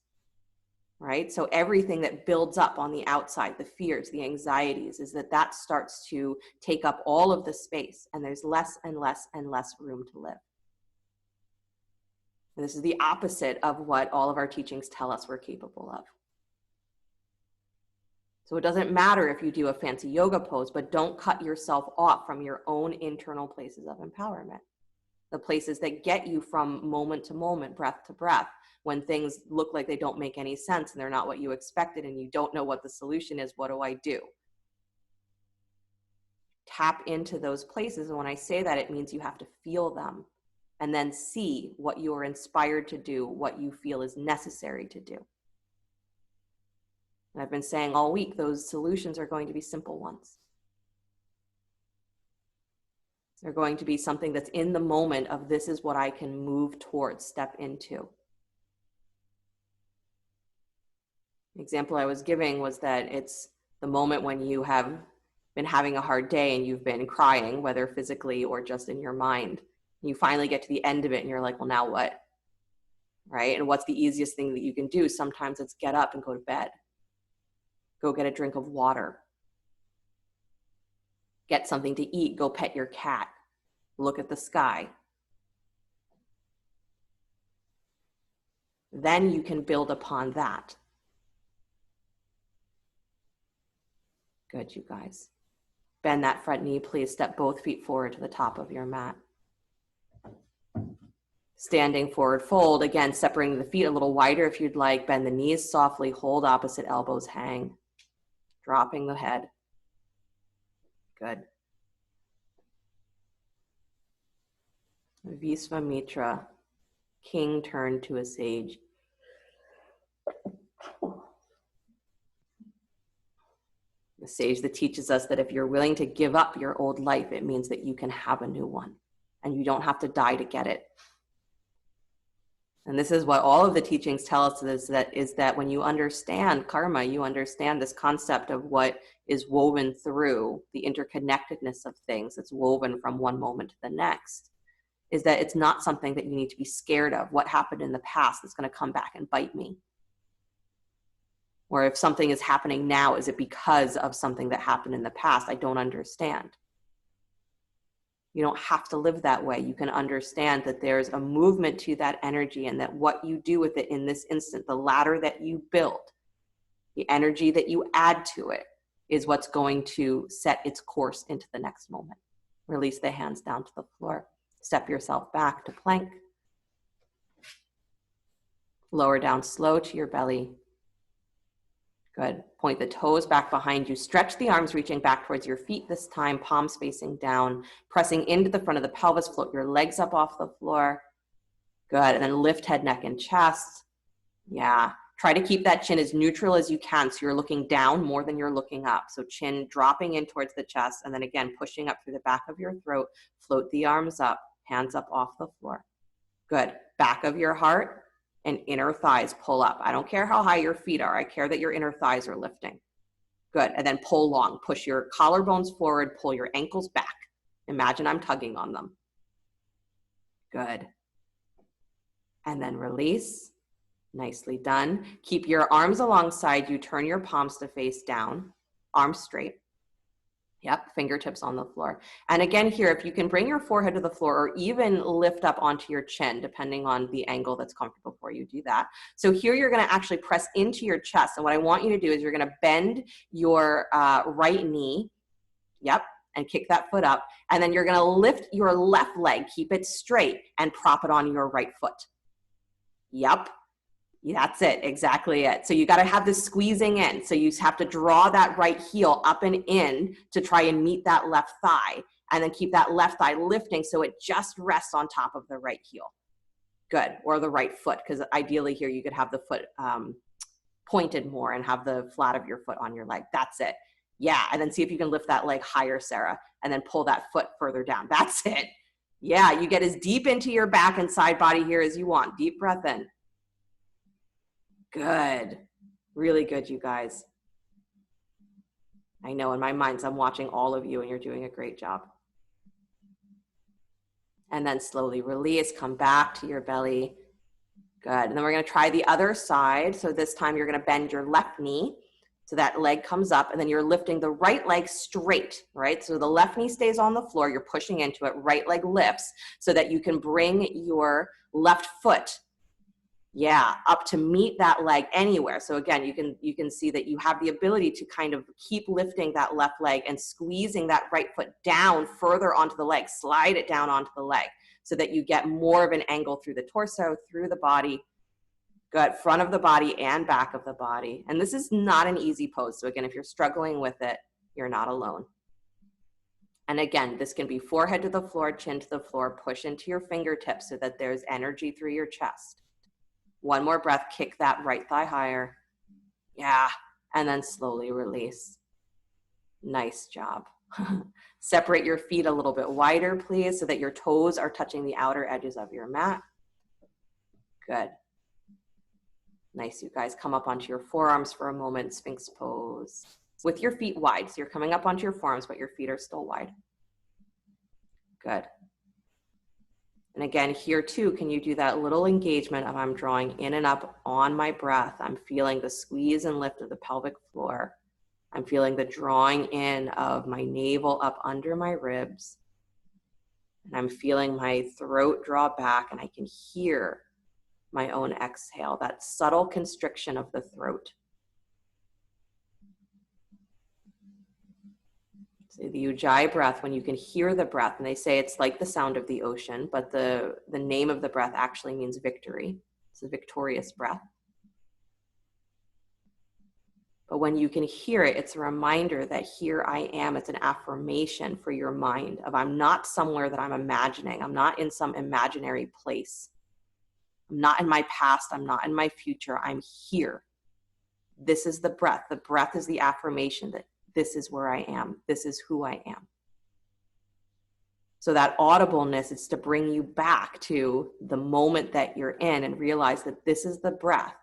right? So everything that builds up on the outside, the fears, the anxieties, is that starts to take up all of the space, and there's less and less and less room to live. And this is the opposite of what all of our teachings tell us we're capable of. So it doesn't matter if you do a fancy yoga pose, but don't cut yourself off from your own internal places of empowerment. The places that get you from moment to moment, breath to breath, when things look like they don't make any sense and they're not what you expected and you don't know what the solution is. What do I do? Tap into those places. And when I say that, it means you have to feel them and then see what you are inspired to do, what you feel is necessary to do. And I've been saying all week, those solutions are going to be simple ones. They're going to be something that's in the moment of this is what I can move towards, step into. The example I was giving was that it's the moment when you have been having a hard day and you've been crying, whether physically or just in your mind. You finally get to the end of it and you're like, well, now what? Right? And what's the easiest thing that you can do? Sometimes it's get up and go to bed. Go get a drink of water. Get something to eat. Go pet your cat. Look at the sky. Then you can build upon that. Good, you guys. Bend that front knee, please. Step both feet forward to the top of your mat. Standing forward fold. Again, separating the feet a little wider if you'd like. Bend the knees softly. Hold opposite elbows. Hang. Dropping the head. Good. Visvamitra, king turned to a sage. The sage that teaches us that if you're willing to give up your old life, it means that you can have a new one and you don't have to die to get it. And this is what all of the teachings tell us, is that when you understand karma, you understand this concept of what is woven through the interconnectedness of things. It's woven from one moment to the next, is that it's not something that you need to be scared of. What happened in the past that's going to come back and bite me? Or if something is happening now, is it because of something that happened in the past? I don't understand. You don't have to live that way. You can understand that there's a movement to that energy, and that what you do with it in this instant, the ladder that you build, the energy that you add to it, is what's going to set its course into the next moment. Release the hands down to the floor. Step yourself back to plank. Lower down slow to your belly. Good. Point the toes back behind you. Stretch the arms reaching back towards your feet this time, palms facing down, pressing into the front of the pelvis. Float your legs up off the floor. Good. And then lift head, neck, and chest. Yeah. Try to keep that chin as neutral as you can, so you're looking down more than you're looking up. So chin dropping in towards the chest, and then again pushing up through the back of your throat. Float the arms up, hands up off the floor. Good. Back of your heart and inner thighs pull up. I don't care how high your feet are. I care that your inner thighs are lifting. Good. And then pull long. Push your collarbones forward. Pull your ankles back. Imagine I'm tugging on them. Good. And then release. Nicely done. Keep your arms alongside you. Turn your palms to face down. Arms straight. Yep, fingertips on the floor. And again here, if you can bring your forehead to the floor, or even lift up onto your chin, depending on the angle that's comfortable for you, do that. So here you're gonna actually press into your chest. And what I want you to do is you're gonna bend your right knee, yep, and kick that foot up. And then you're gonna lift your left leg, keep it straight, and prop it on your right foot. Yep. That's it, exactly it. So you got to have this squeezing in. So you have to draw that right heel up and in to try and meet that left thigh, and then keep that left thigh lifting so it just rests on top of the right heel. Good, or the right foot, because ideally here you could have the foot pointed more and have the flat of your foot on your leg. That's it. Yeah, and then see if you can lift that leg higher, Sara, and then pull that foot further down. That's it. Yeah, you get as deep into your back and side body here as you want. Deep breath in. Good. Really good, you guys. I know in my mind, I'm watching all of you and you're doing a great job. And then slowly release, come back to your belly. Good. And then we're going to try the other side. So this time you're going to bend your left knee. So that leg comes up, and then you're lifting the right leg straight, right? So the left knee stays on the floor. You're pushing into it. Right leg lifts so that you can bring your left foot, yeah, up to meet that leg anywhere. So again, you can see that you have the ability to kind of keep lifting that left leg and squeezing that right foot down further onto the leg. Slide it down onto the leg so that you get more of an angle through the torso, through the body. Good, front of the body and back of the body. And this is not an easy pose. So again, if you're struggling with it, you're not alone. And again, this can be forehead to the floor, chin to the floor, push into your fingertips so that there's energy through your chest. One more breath, kick that right thigh higher. Yeah, and then slowly release. Nice job. Separate your feet a little bit wider, please, so that your toes are touching the outer edges of your mat. Good. Nice, you guys. Come up onto your forearms for a moment, Sphinx pose. With your feet wide. So you're coming up onto your forearms, but your feet are still wide. Good. And again, here too, can you do that little engagement of I'm drawing in and up on my breath. I'm feeling the squeeze and lift of the pelvic floor. I'm feeling the drawing in of my navel up under my ribs. And I'm feeling my throat draw back, and I can hear my own exhale, that subtle constriction of the throat. So the Ujjayi breath, when you can hear the breath, and they say it's like the sound of the ocean, but the name of the breath actually means victory. It's a victorious breath. But when you can hear it, it's a reminder that here I am. It's an affirmation for your mind of I'm not somewhere that I'm imagining. I'm not in some imaginary place. I'm not in my past. I'm not in my future. I'm here. This is the breath. The breath is the affirmation that this is where I am. This is who I am. So that audibleness is to bring you back to the moment that you're in and realize that this is the breath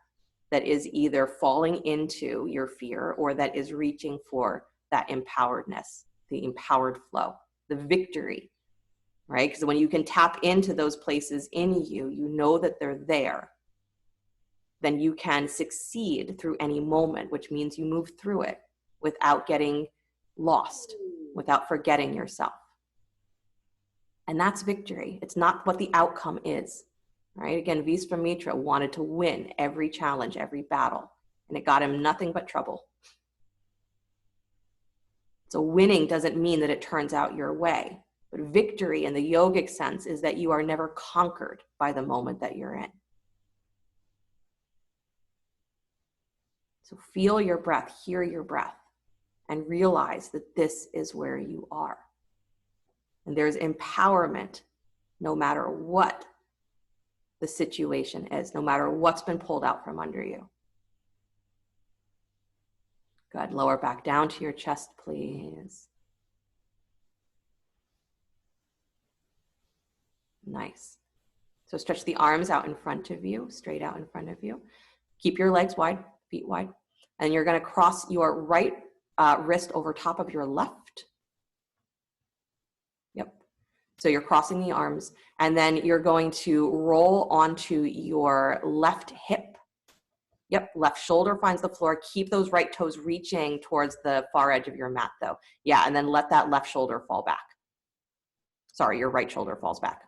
that is either falling into your fear or that is reaching for that empoweredness, the empowered flow, the victory, right? Because when you can tap into those places in you, you know that they're there, then you can succeed through any moment, which means you move through it without getting lost, without forgetting yourself. And that's victory. It's not what the outcome is. Right? Again, Vishwamitra wanted to win every challenge, every battle, and it got him nothing but trouble. So winning doesn't mean that it turns out your way, but victory in the yogic sense is that you are never conquered by the moment that you're in. So feel your breath, hear your breath, and realize that this is where you are. And there's empowerment no matter what the situation is, no matter what's been pulled out from under you. Good. Lower back down to your chest, please. Nice. So stretch the arms out in front of you, straight out in front of you. Keep your legs wide, feet wide. And you're going to cross your right wrist over top of your left. Yep. So you're crossing the arms, and then you're going to roll onto your left hip. Yep, left shoulder finds the floor. Keep those right toes reaching towards the far edge of your mat though. Yeah, and then let that left shoulder fall back. Sorry, your right shoulder falls back.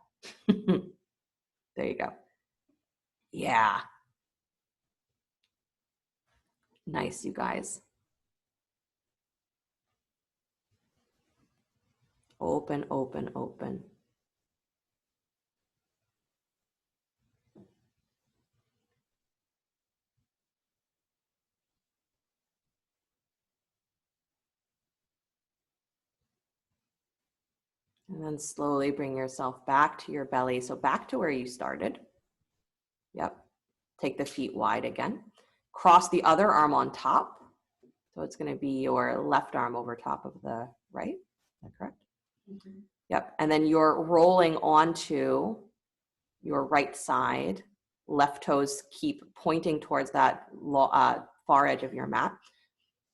There you go. Yeah. Nice, you guys. Open, open, open. And then slowly bring yourself back to your belly. So back to where you started. Yep. Take the feet wide again. Cross the other arm on top. So it's going to be your left arm over top of the right. Is that correct? Mm-hmm. Yep. And then you're rolling onto your right side. Left toes keep pointing towards that far edge of your mat.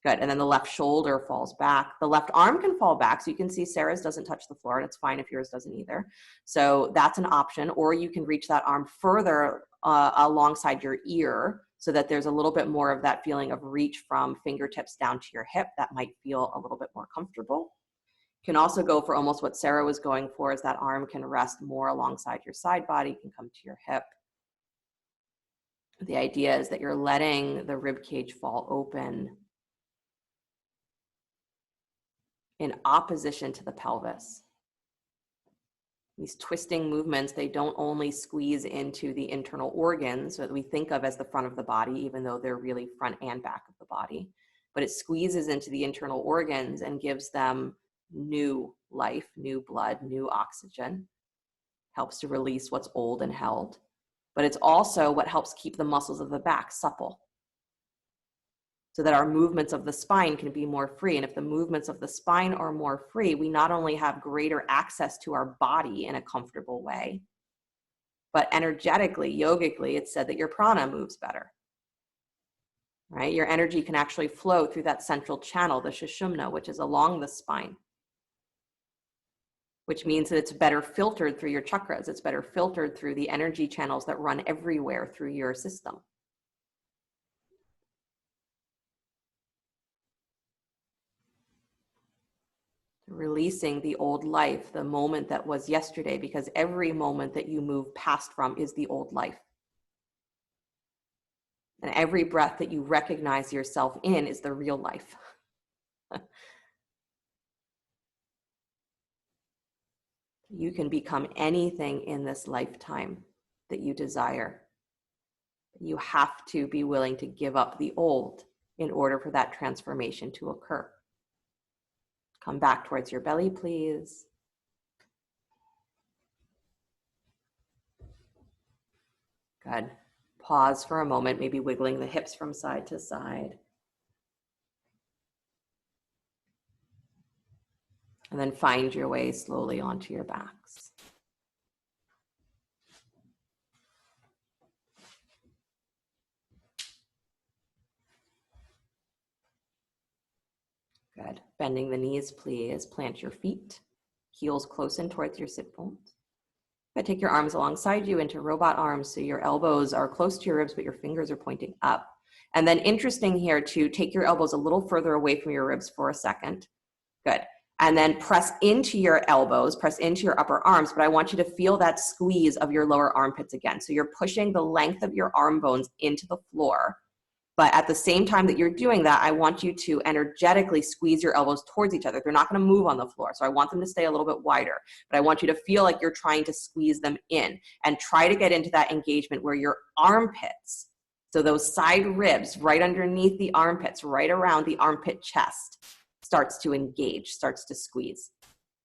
Good. And then the left shoulder falls back. The left arm can fall back. So you can see Sarah's doesn't touch the floor, and it's fine if yours doesn't either. So that's an option. Or you can reach that arm further alongside your ear so that there's a little bit more of that feeling of reach from fingertips down to your hip. That might feel a little bit more comfortable. You can also go for almost what Sarah was going for, is that arm can rest more alongside your side body, can come to your hip. The idea is that you're letting the rib cage fall open in opposition to the pelvis. These twisting movements, they don't only squeeze into the internal organs that we think of as the front of the body, even though they're really front and back of the body, but it squeezes into the internal organs and gives them new life, new blood, new oxygen, helps to release what's old and held. But it's also what helps keep the muscles of the back supple, so that our movements of the spine can be more free. And if the movements of the spine are more free, we not only have greater access to our body in a comfortable way, but energetically, yogically, it's said that your prana moves better, right? Your energy can actually flow through that central channel, the Sushumna, which is along the spine, which means that it's better filtered through your chakras. It's better filtered through the energy channels that run everywhere through your system. Releasing the old life, the moment that was yesterday, because every moment that you move past from is the old life. And every breath that you recognize yourself in is the real life. You can become anything in this lifetime that you desire. You have to be willing to give up the old in order for that transformation to occur. Come back towards your belly, please. Good. Pause for a moment, maybe wiggling the hips from side to side. And then find your way slowly onto your backs. Good. Bending the knees, please. Plant your feet. Heels close in towards your sit bones. Good. Take your arms alongside you into robot arms, so your elbows are close to your ribs, but your fingers are pointing up. And then interesting here to take your elbows a little further away from your ribs for a second. Good. And then press into your elbows, press into your upper arms, but I want you to feel that squeeze of your lower armpits again. So you're pushing the length of your arm bones into the floor. But at the same time that you're doing that, I want you to energetically squeeze your elbows towards each other. They're not going to move on the floor, so I want them to stay a little bit wider. But I want you to feel like you're trying to squeeze them in and try to get into that engagement where your armpits, so those side ribs right underneath the armpits, right around the armpit chest, starts to engage, starts to squeeze.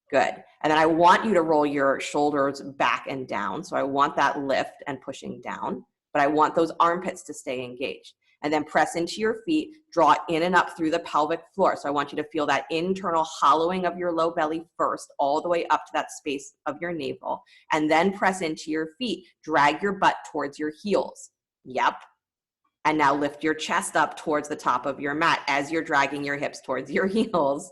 Good. And then I want you to roll your shoulders back and down. So I want that lift and pushing down, but I want those armpits to stay engaged. And then press into your feet, draw in and up through the pelvic floor. So I want you to feel that internal hollowing of your low belly first, all the way up to that space of your navel. And then press into your feet. Drag your butt towards your heels. Yep. And now lift your chest up towards the top of your mat as you're dragging your hips towards your heels.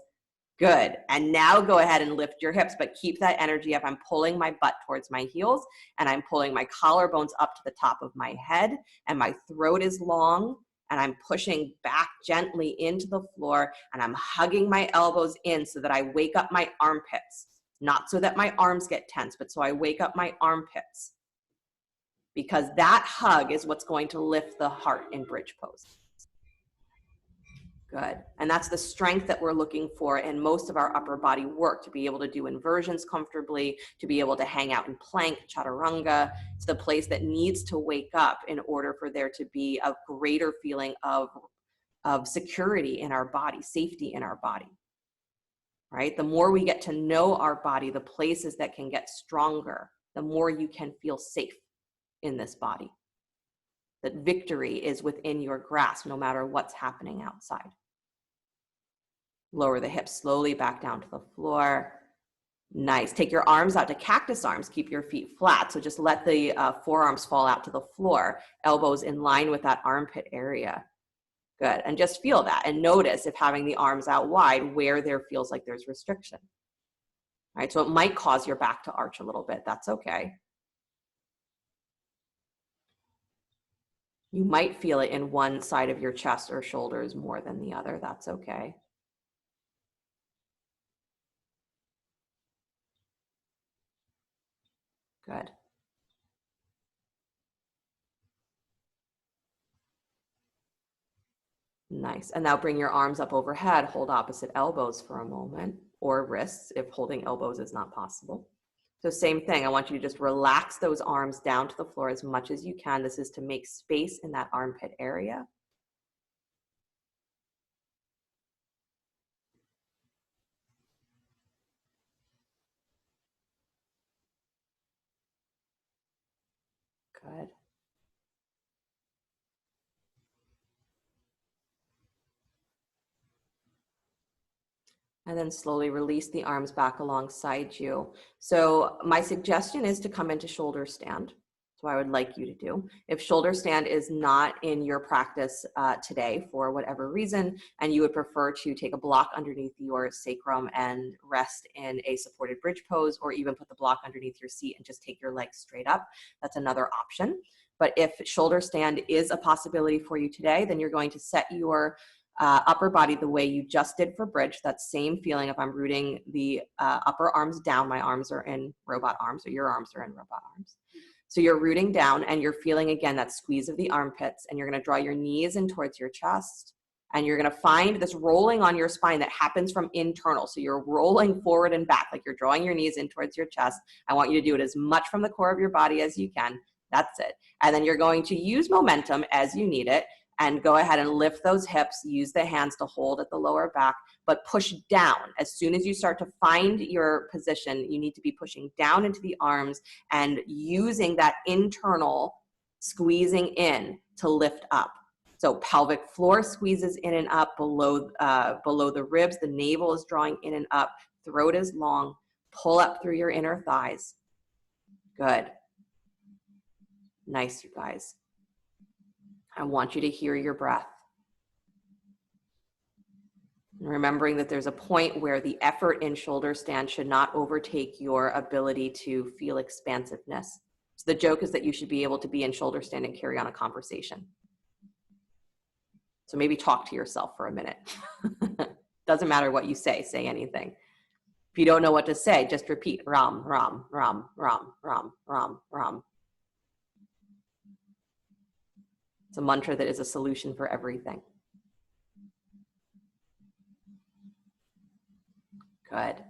Good. And now go ahead and lift your hips, but keep that energy up. I'm pulling my butt towards my heels, and I'm pulling my collarbones up to the top of my head, and my throat is long, and I'm pushing back gently into the floor, and I'm hugging my elbows in so that I wake up my armpits. Not so that my arms get tense, but so I wake up my armpits. Because that hug is what's going to lift the heart in bridge pose. Good. And that's the strength that we're looking for in most of our upper body work, to be able to do inversions comfortably, to be able to hang out in plank, chaturanga. It's the place that needs to wake up in order for there to be a greater feeling of security in our body, safety in our body. Right? The more we get to know our body, the places that can get stronger, the more you can feel safe in this body. That victory is within your grasp, no matter what's happening outside. Lower the hips slowly back down to the floor. Nice. Take your arms out to cactus arms. Keep your feet flat. So just let the forearms fall out to the floor. Elbows in line with that armpit area. Good. And just feel that and notice if having the arms out wide where there feels like there's restriction. All right. So it might cause your back to arch a little bit. That's okay. You might feel it in one side of your chest or shoulders more than the other. That's okay. Good. Nice. And now bring your arms up overhead. Hold opposite elbows for a moment, or wrists if holding elbows is not possible. So same thing. I want you to just relax those arms down to the floor as much as you can. This is to make space in that armpit area. Good. And then slowly release the arms back alongside you. So my suggestion is to come into shoulder stand. So I would like you to do. If shoulder stand is not in your practice today for whatever reason, and you would prefer to take a block underneath your sacrum and rest in a supported bridge pose, or even put the block underneath your seat and just take your legs straight up, that's another option. But if shoulder stand is a possibility for you today, then you're going to set your upper body the way you just did for bridge. That same feeling if I'm rooting the upper arms down, my arms are in robot arms, or your arms are in robot arms. So you're rooting down and you're feeling again that squeeze of the armpits, and you're going to draw your knees in towards your chest, and you're going to find this rolling on your spine that happens from internal. So you're rolling forward and back like you're drawing your knees in towards your chest. I want you to do it as much from the core of your body as you can. That's it. And then you're going to use momentum as you need it. and go ahead and lift those hips. Use the hands to hold at the lower back, but push down. As soon as you start to find your position, you need to be pushing down into the arms and using that internal squeezing in to lift up. So pelvic floor squeezes in and up below the ribs. The navel is drawing in and up. Throat is long. Pull up through your inner thighs. Good. Nice, you guys. I want you to hear your breath. Remembering that there's a point where the effort in shoulder stand should not overtake your ability to feel expansiveness. So the joke is that you should be able to be in shoulder stand and carry on a conversation. So maybe talk to yourself for a minute. Doesn't matter what you say anything. If you don't know what to say, just repeat Ram, Ram, Ram, Ram, Ram, Ram, Ram. It's a mantra that is a solution for everything. Good.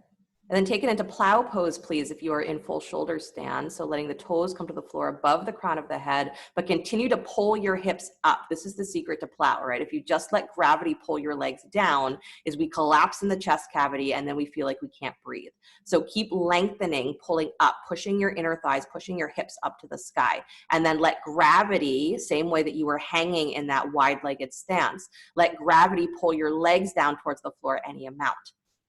And then take it into plow pose, please, if you are in full shoulder stand. So letting the toes come to the floor above the crown of the head, but continue to pull your hips up. This is the secret to plow, right? If you just let gravity pull your legs down, is we collapse in the chest cavity and then we feel like we can't breathe. So keep lengthening, pulling up, pushing your inner thighs, pushing your hips up to the sky. And then let gravity, same way that you were hanging in that wide-legged stance, let gravity pull your legs down towards the floor any amount.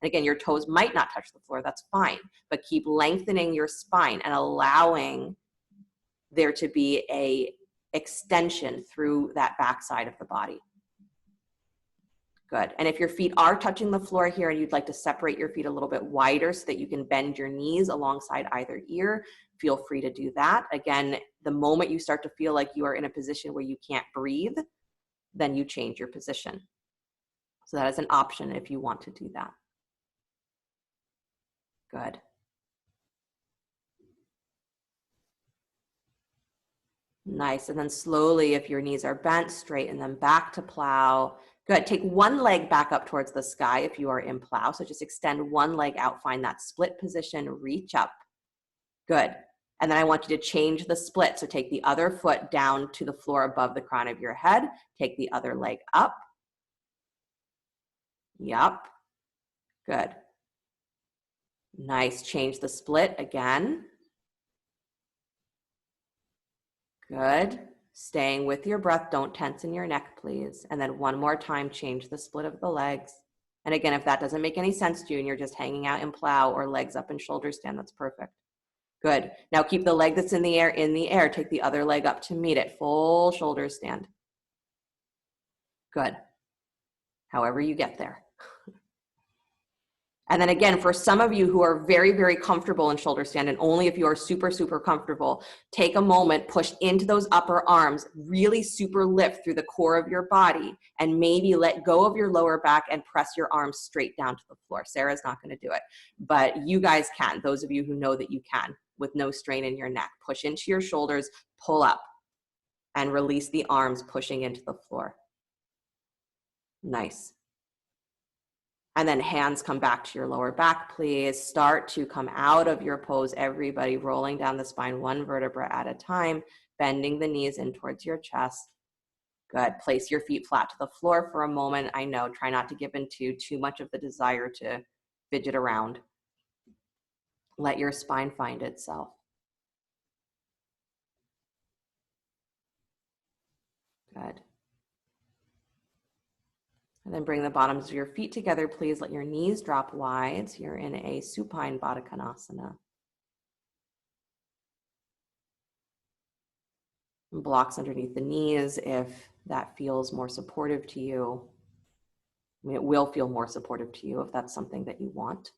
And again, your toes might not touch the floor, that's fine, but keep lengthening your spine and allowing there to be a extension through that backside of the body. Good. And if your feet are touching the floor here and you'd like to separate your feet a little bit wider so that you can bend your knees alongside either ear, feel free to do that. Again, the moment you start to feel like you are in a position where you can't breathe, then you change your position. So that is an option if you want to do that. Good. Nice. And then slowly, if your knees are bent, straighten them back to plow. Good. Take one leg back up towards the sky if you are in plow. So just extend one leg out, find that split position, reach up. Good. And then I want you to change the split. So take the other foot down to the floor above the crown of your head. Take the other leg up. Yup. Good. Nice. Change the split again. Good. Staying with your breath. Don't tense in your neck, please. And then one more time, change the split of the legs. And again, if that doesn't make any sense to you and you're just hanging out in plow or legs up in shoulder stand, that's perfect. Good. Now keep the leg that's in the air. Take the other leg up to meet it. Full shoulder stand. Good. However you get there. And then again, for some of you who are very, very comfortable in shoulder stand, and only if you are super, super comfortable, take a moment, push into those upper arms, really super lift through the core of your body, and maybe let go of your lower back and press your arms straight down to the floor. Sarah's not going to do it, but you guys can, those of you who know that you can, with no strain in your neck. Push into your shoulders, pull up, and release the arms pushing into the floor. Nice. And then hands come back to your lower back, please. Start to come out of your pose, everybody, rolling down the spine one vertebra at a time, bending the knees in towards your chest. Good. Place your feet flat to the floor for a moment. I know, try not to give into too much of the desire to fidget around. Let your spine find itself. Good. And then bring the bottoms of your feet together, please. Let your knees drop wide. So you're in a supine Baddha Konasana. And blocks underneath the knees if that feels more supportive to you. I mean, it will feel more supportive to you if that's something that you want.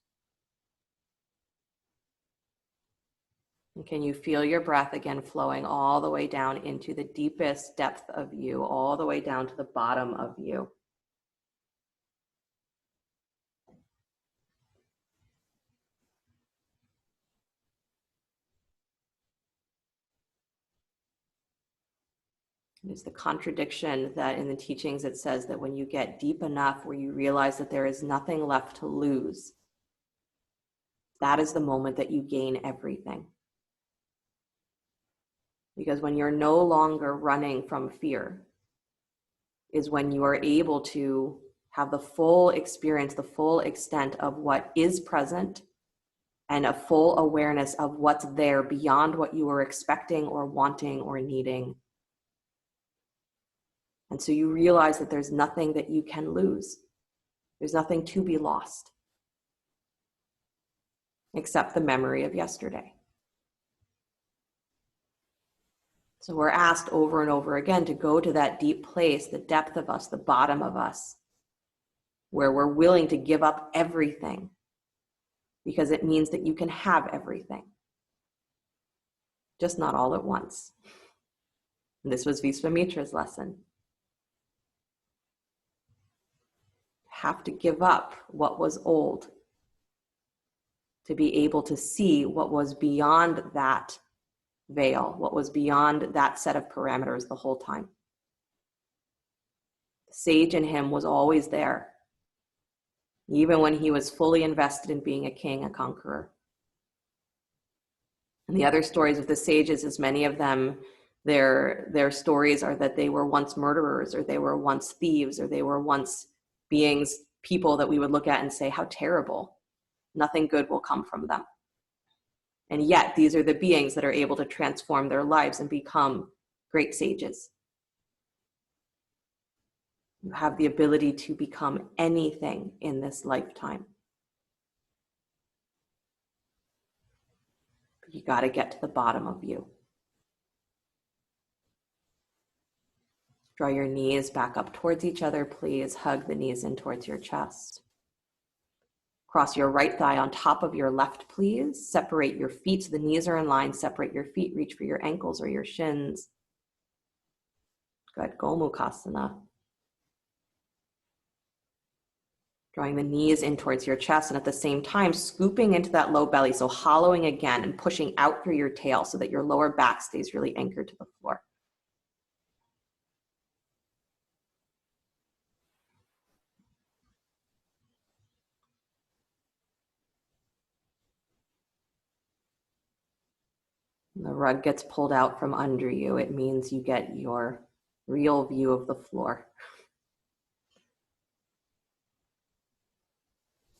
And can you feel your breath again flowing all the way down into the deepest depth of you, all the way down to the bottom of you? There's the contradiction that in the teachings it says that when you get deep enough where you realize that there is nothing left to lose, that is the moment that you gain everything. Because when you're no longer running from fear, is when you are able to have the full experience, the full extent of what is present, and a full awareness of what's there beyond what you were expecting or wanting or needing. And so you realize that there's nothing that you can lose. There's nothing to be lost except the memory of yesterday. So we're asked over and over again to go to that deep place, the depth of us, the bottom of us, where we're willing to give up everything, because it means that you can have everything, just not all at once. And this was Vishwamitra's lesson. Have to give up what was old to be able to see what was beyond that veil, what was beyond that set of parameters the whole time. The sage in him was always there, even when he was fully invested in being a king, a conqueror. And the other stories of the sages, as many of them, their stories are that they were once murderers, or they were once thieves, or they were once beings, people that we would look at and say, how terrible. Nothing good will come from them. And yet, these are the beings that are able to transform their lives and become great sages. You have the ability to become anything in this lifetime. But you got to get to the bottom of you. Draw your knees back up towards each other, please. Hug the knees in towards your chest. Cross your right thigh on top of your left, please. Separate your feet so the knees are in line. Separate your feet. Reach for your ankles or your shins. Good. Gomukhasana. Drawing the knees in towards your chest, and at the same time, scooping into that low belly. So hollowing again and pushing out through your tail so that your lower back stays really anchored to the floor. The rug gets pulled out from under you. It means you get your real view of the floor.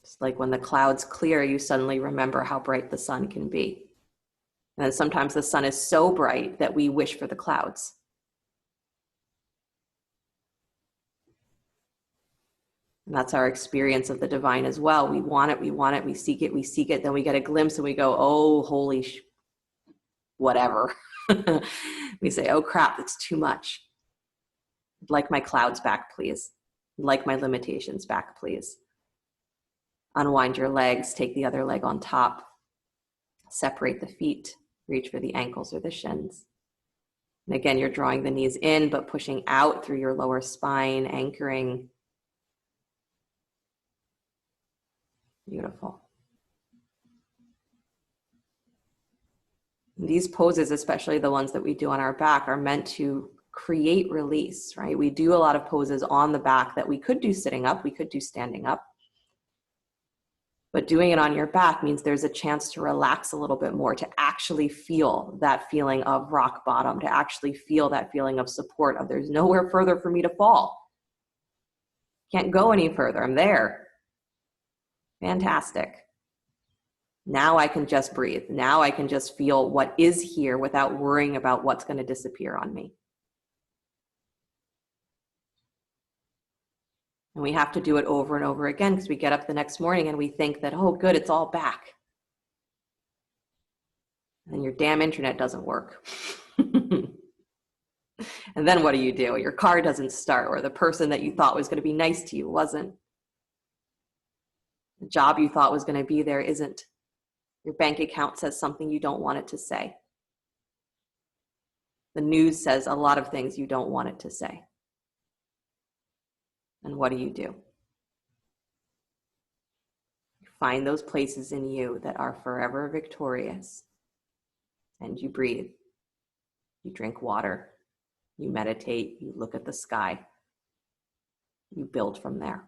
It's like when the clouds clear, you suddenly remember how bright the sun can be. And sometimes the sun is so bright that we wish for the clouds. And that's our experience of the divine as well. We want it, we seek it, then we get a glimpse and we go, oh, holy whatever. We say, oh crap, it's too much. I'd like my clouds back, please. I'd like my limitations back, please. Unwind your legs, take the other leg on top. Separate the feet, reach for the ankles or the shins. And again, you're drawing the knees in, but pushing out through your lower spine, anchoring. Beautiful. These poses, especially the ones that we do on our back, are meant to create release, right? We do a lot of poses on the back that we could do sitting up, we could do standing up. But doing it on your back means there's a chance to relax a little bit more, to actually feel that feeling of rock bottom, to actually feel that feeling of support, of there's nowhere further for me to fall. Can't go any further, I'm there. Fantastic. Now I can just breathe. Now I can just feel what is here without worrying about what's going to disappear on me. And we have to do it over and over again because we get up the next morning and we think that, oh, good, it's all back. And your damn internet doesn't work. And then what do? Your car doesn't start, or the person that you thought was going to be nice to you wasn't. The job you thought was going to be there isn't. Your bank account says something you don't want it to say. The news says a lot of things you don't want it to say. And what do? You find those places in you that are forever victorious. And you breathe. You drink water. You meditate. You look at the sky. You build from there.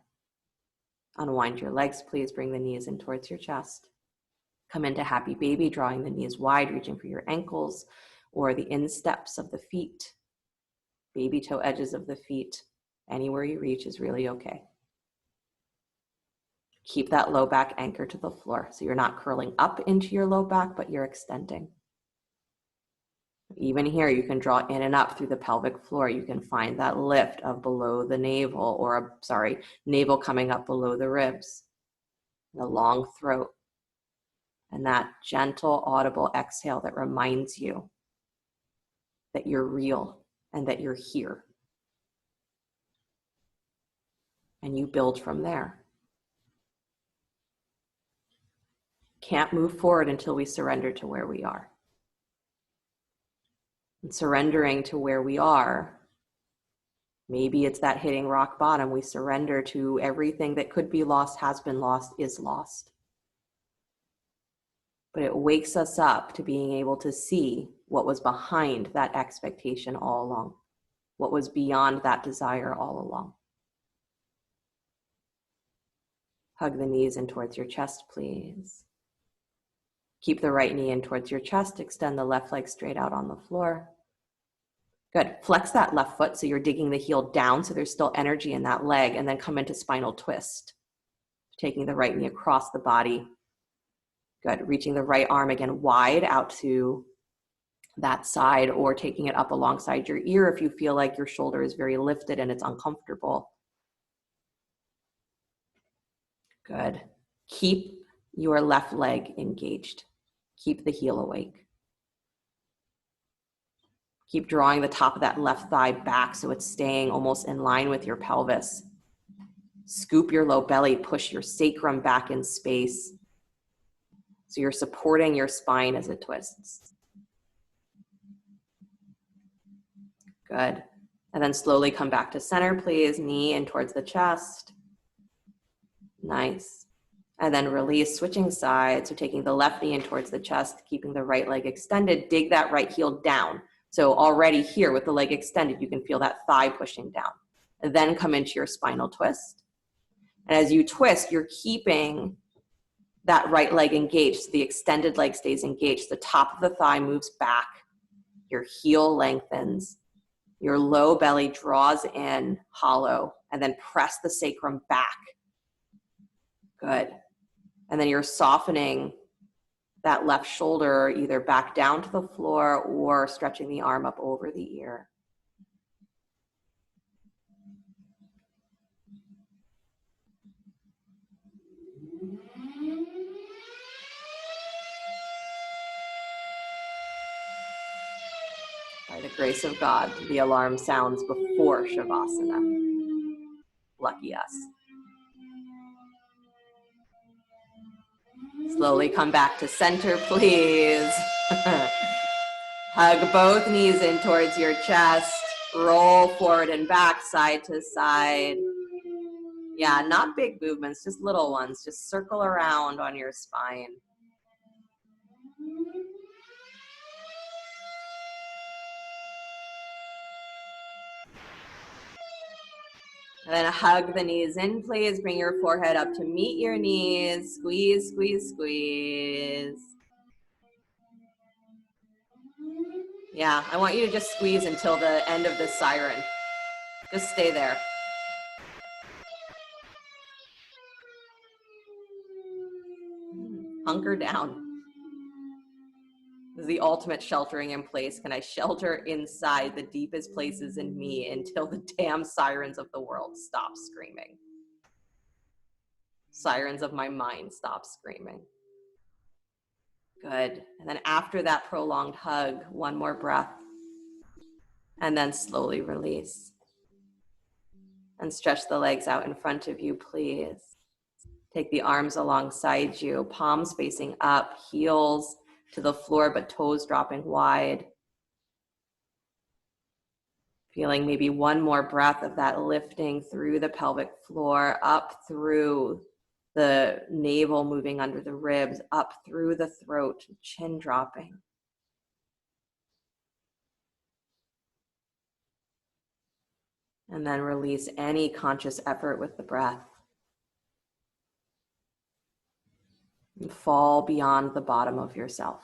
Unwind your legs, please. Bring the knees in towards your chest. Come into happy baby, drawing the knees wide, reaching for your ankles or the insteps of the feet, baby toe edges of the feet. Anywhere you reach is really okay. Keep that low back anchored to the floor. So you're not curling up into your low back, but you're extending. Even here, you can draw in and up through the pelvic floor. You can find that lift of below the navel, or navel coming up below the ribs, the long throat, and that gentle, audible exhale that reminds you that you're real and that you're here. And you build from there. Can't move forward until we surrender to where we are. And surrendering to where we are, maybe it's that hitting rock bottom. We surrender to everything that could be lost, has been lost, is lost. But it wakes us up to being able to see what was behind that expectation all along, what was beyond that desire all along. Hug the knees in towards your chest, please. Keep the right knee in towards your chest. Extend the left leg straight out on the floor. Good. Flex that left foot so you're digging the heel down so there's still energy in that leg, and then come into spinal twist. Taking the right knee across the body. Good. Reaching the right arm again wide out to that side, or taking it up alongside your ear if you feel like your shoulder is very lifted and it's uncomfortable. Good. Keep your left leg engaged. Keep the heel awake. Keep drawing the top of that left thigh back so it's staying almost in line with your pelvis. Scoop your low belly, push your sacrum back in space. So you're supporting your spine as it twists. Good. And then slowly come back to center, please. Knee in towards the chest. Nice. And then release, switching sides. So taking the left knee in towards the chest, keeping the right leg extended. Dig that right heel down. So already here with the leg extended, you can feel that thigh pushing down. And then come into your spinal twist. And as you twist, you're keeping that right leg engaged. So the extended leg stays engaged. The top of the thigh moves back. Your heel lengthens. Your low belly draws in, hollow, and then press the sacrum back. Good. And then you're softening that left shoulder either back down to the floor or stretching the arm up over the ear. By the grace of God, the alarm sounds before Shavasana. Lucky us. Slowly come back to center, please. Hug both knees in towards your chest. Roll forward and back, side to side. Yeah, not big movements, just little ones. Just circle around on your spine. And then hug the knees in, please. Bring your forehead up to meet your knees. Squeeze, squeeze, squeeze. Yeah, I want you to just squeeze until the end of the siren. Just stay there. Hunker down. This is the ultimate sheltering in place. Can I shelter inside the deepest places in me until the damn sirens of the world stop screaming? Sirens of my mind stop screaming. Good. And then after that prolonged hug, one more breath. And then slowly release. And stretch the legs out in front of you, please. Take the arms alongside you, palms facing up, heels to the floor, but toes dropping wide. Feeling maybe one more breath of that lifting through the pelvic floor, up through the navel, moving under the ribs, up through the throat, chin dropping. And then release any conscious effort with the breath. And fall beyond the bottom of yourself.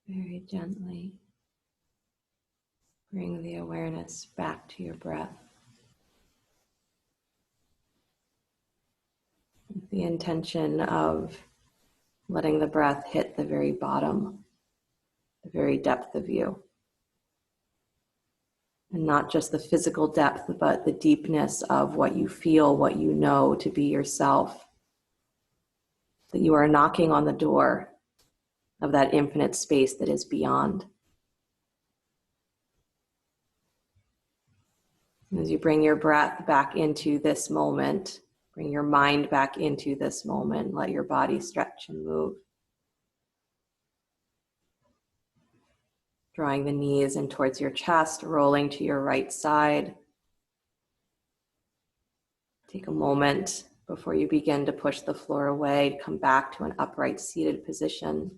Very gently bring the awareness back to your breath. With the intention of letting the breath hit the very bottom, the very depth of you. And not just the physical depth, but the deepness of what you feel, what you know to be yourself. That you are knocking on the door of that infinite space that is beyond. As you bring your breath back into this moment, bring your mind back into this moment, let your body stretch and move. Drawing the knees in towards your chest, rolling to your right side. Take a moment before you begin to push the floor away, come back to an upright seated position.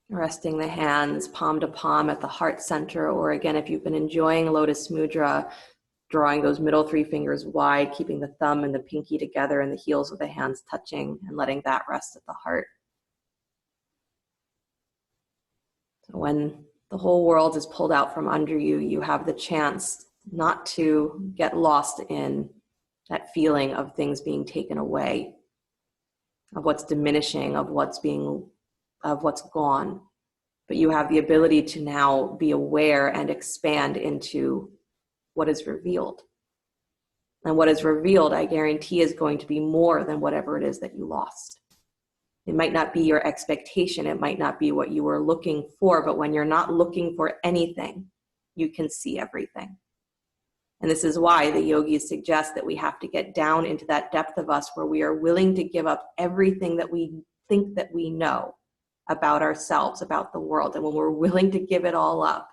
Resting the hands palm to palm at the heart center, or again, if you've been enjoying Lotus Mudra, drawing those middle three fingers wide, keeping the thumb and the pinky together and the heels of the hands touching, and letting that rest at the heart. So when the whole world is pulled out from under you, you have the chance not to get lost in that feeling of things being taken away, of what's diminishing, of what's gone. But you have the ability to now be aware and expand into what is revealed. And what is revealed, I guarantee, is going to be more than whatever it is that you lost. It might not be your expectation. It might not be what you were looking for, but when you're not looking for anything, you can see everything. And this is why the yogis suggest that we have to get down into that depth of us where we are willing to give up everything that we think that we know about ourselves, about the world. And when we're willing to give it all up,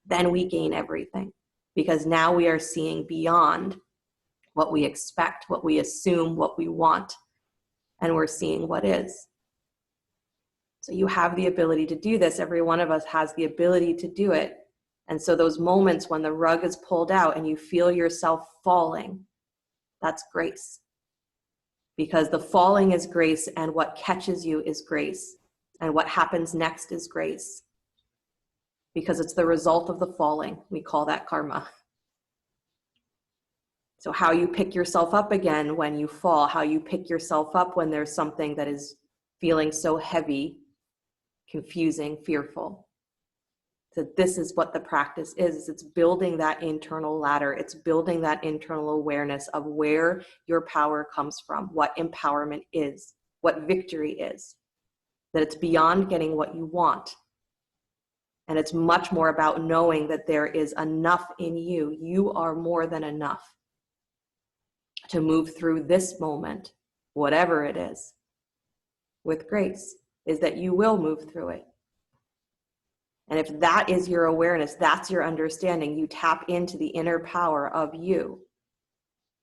then we gain everything. Because now we are seeing beyond what we expect, what we assume, what we want, and we're seeing what is. So you have the ability to do this. Every one of us has the ability to do it. And so those moments when the rug is pulled out and you feel yourself falling, that's grace. Because the falling is grace, and what catches you is grace. And what happens next is grace. Because it's the result of the falling. We call that karma. So how you pick yourself up again when you fall, how you pick yourself up when there's something that is feeling so heavy, confusing, fearful. So this is what the practice is. It's building that internal ladder. It's building that internal awareness of where your power comes from, what empowerment is, what victory is. That it's beyond getting what you want. And it's much more about knowing that there is enough in you. You are more than enough to move through this moment, whatever it is, with grace, is that you will move through it. And if that is your awareness, that's your understanding, you tap into the inner power of you,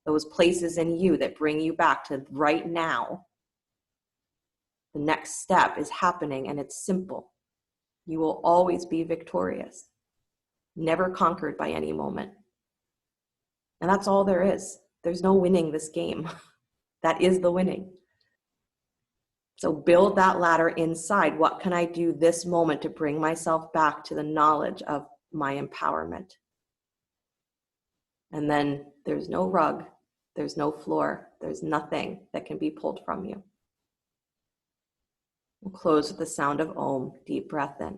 those places in you that bring you back to right now. The next step is happening, and it's simple. You will always be victorious, never conquered by any moment. And that's all there is. There's no winning this game. That is the winning. So build that ladder inside. What can I do this moment to bring myself back to the knowledge of my empowerment? And then there's no rug, there's no floor, there's nothing that can be pulled from you. We'll close with the sound of Om. Deep breath in.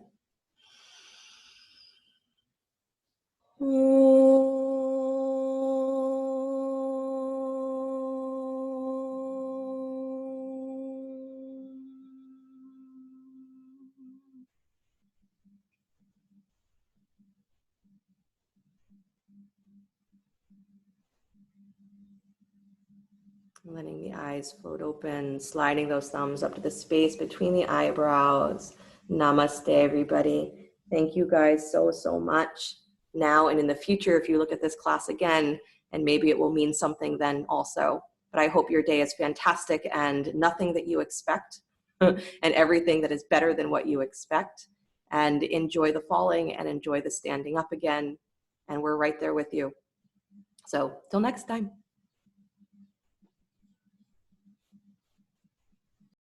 Letting the eyes float open, sliding those thumbs up to the space between the eyebrows. Namaste, everybody. Thank you guys so, so much. Now and in the future, if you look at this class again, and maybe it will mean something then also. But I hope your day is fantastic and nothing that you expect and everything that is better than what you expect. And enjoy the falling and enjoy the standing up again. And we're right there with you. So till next time.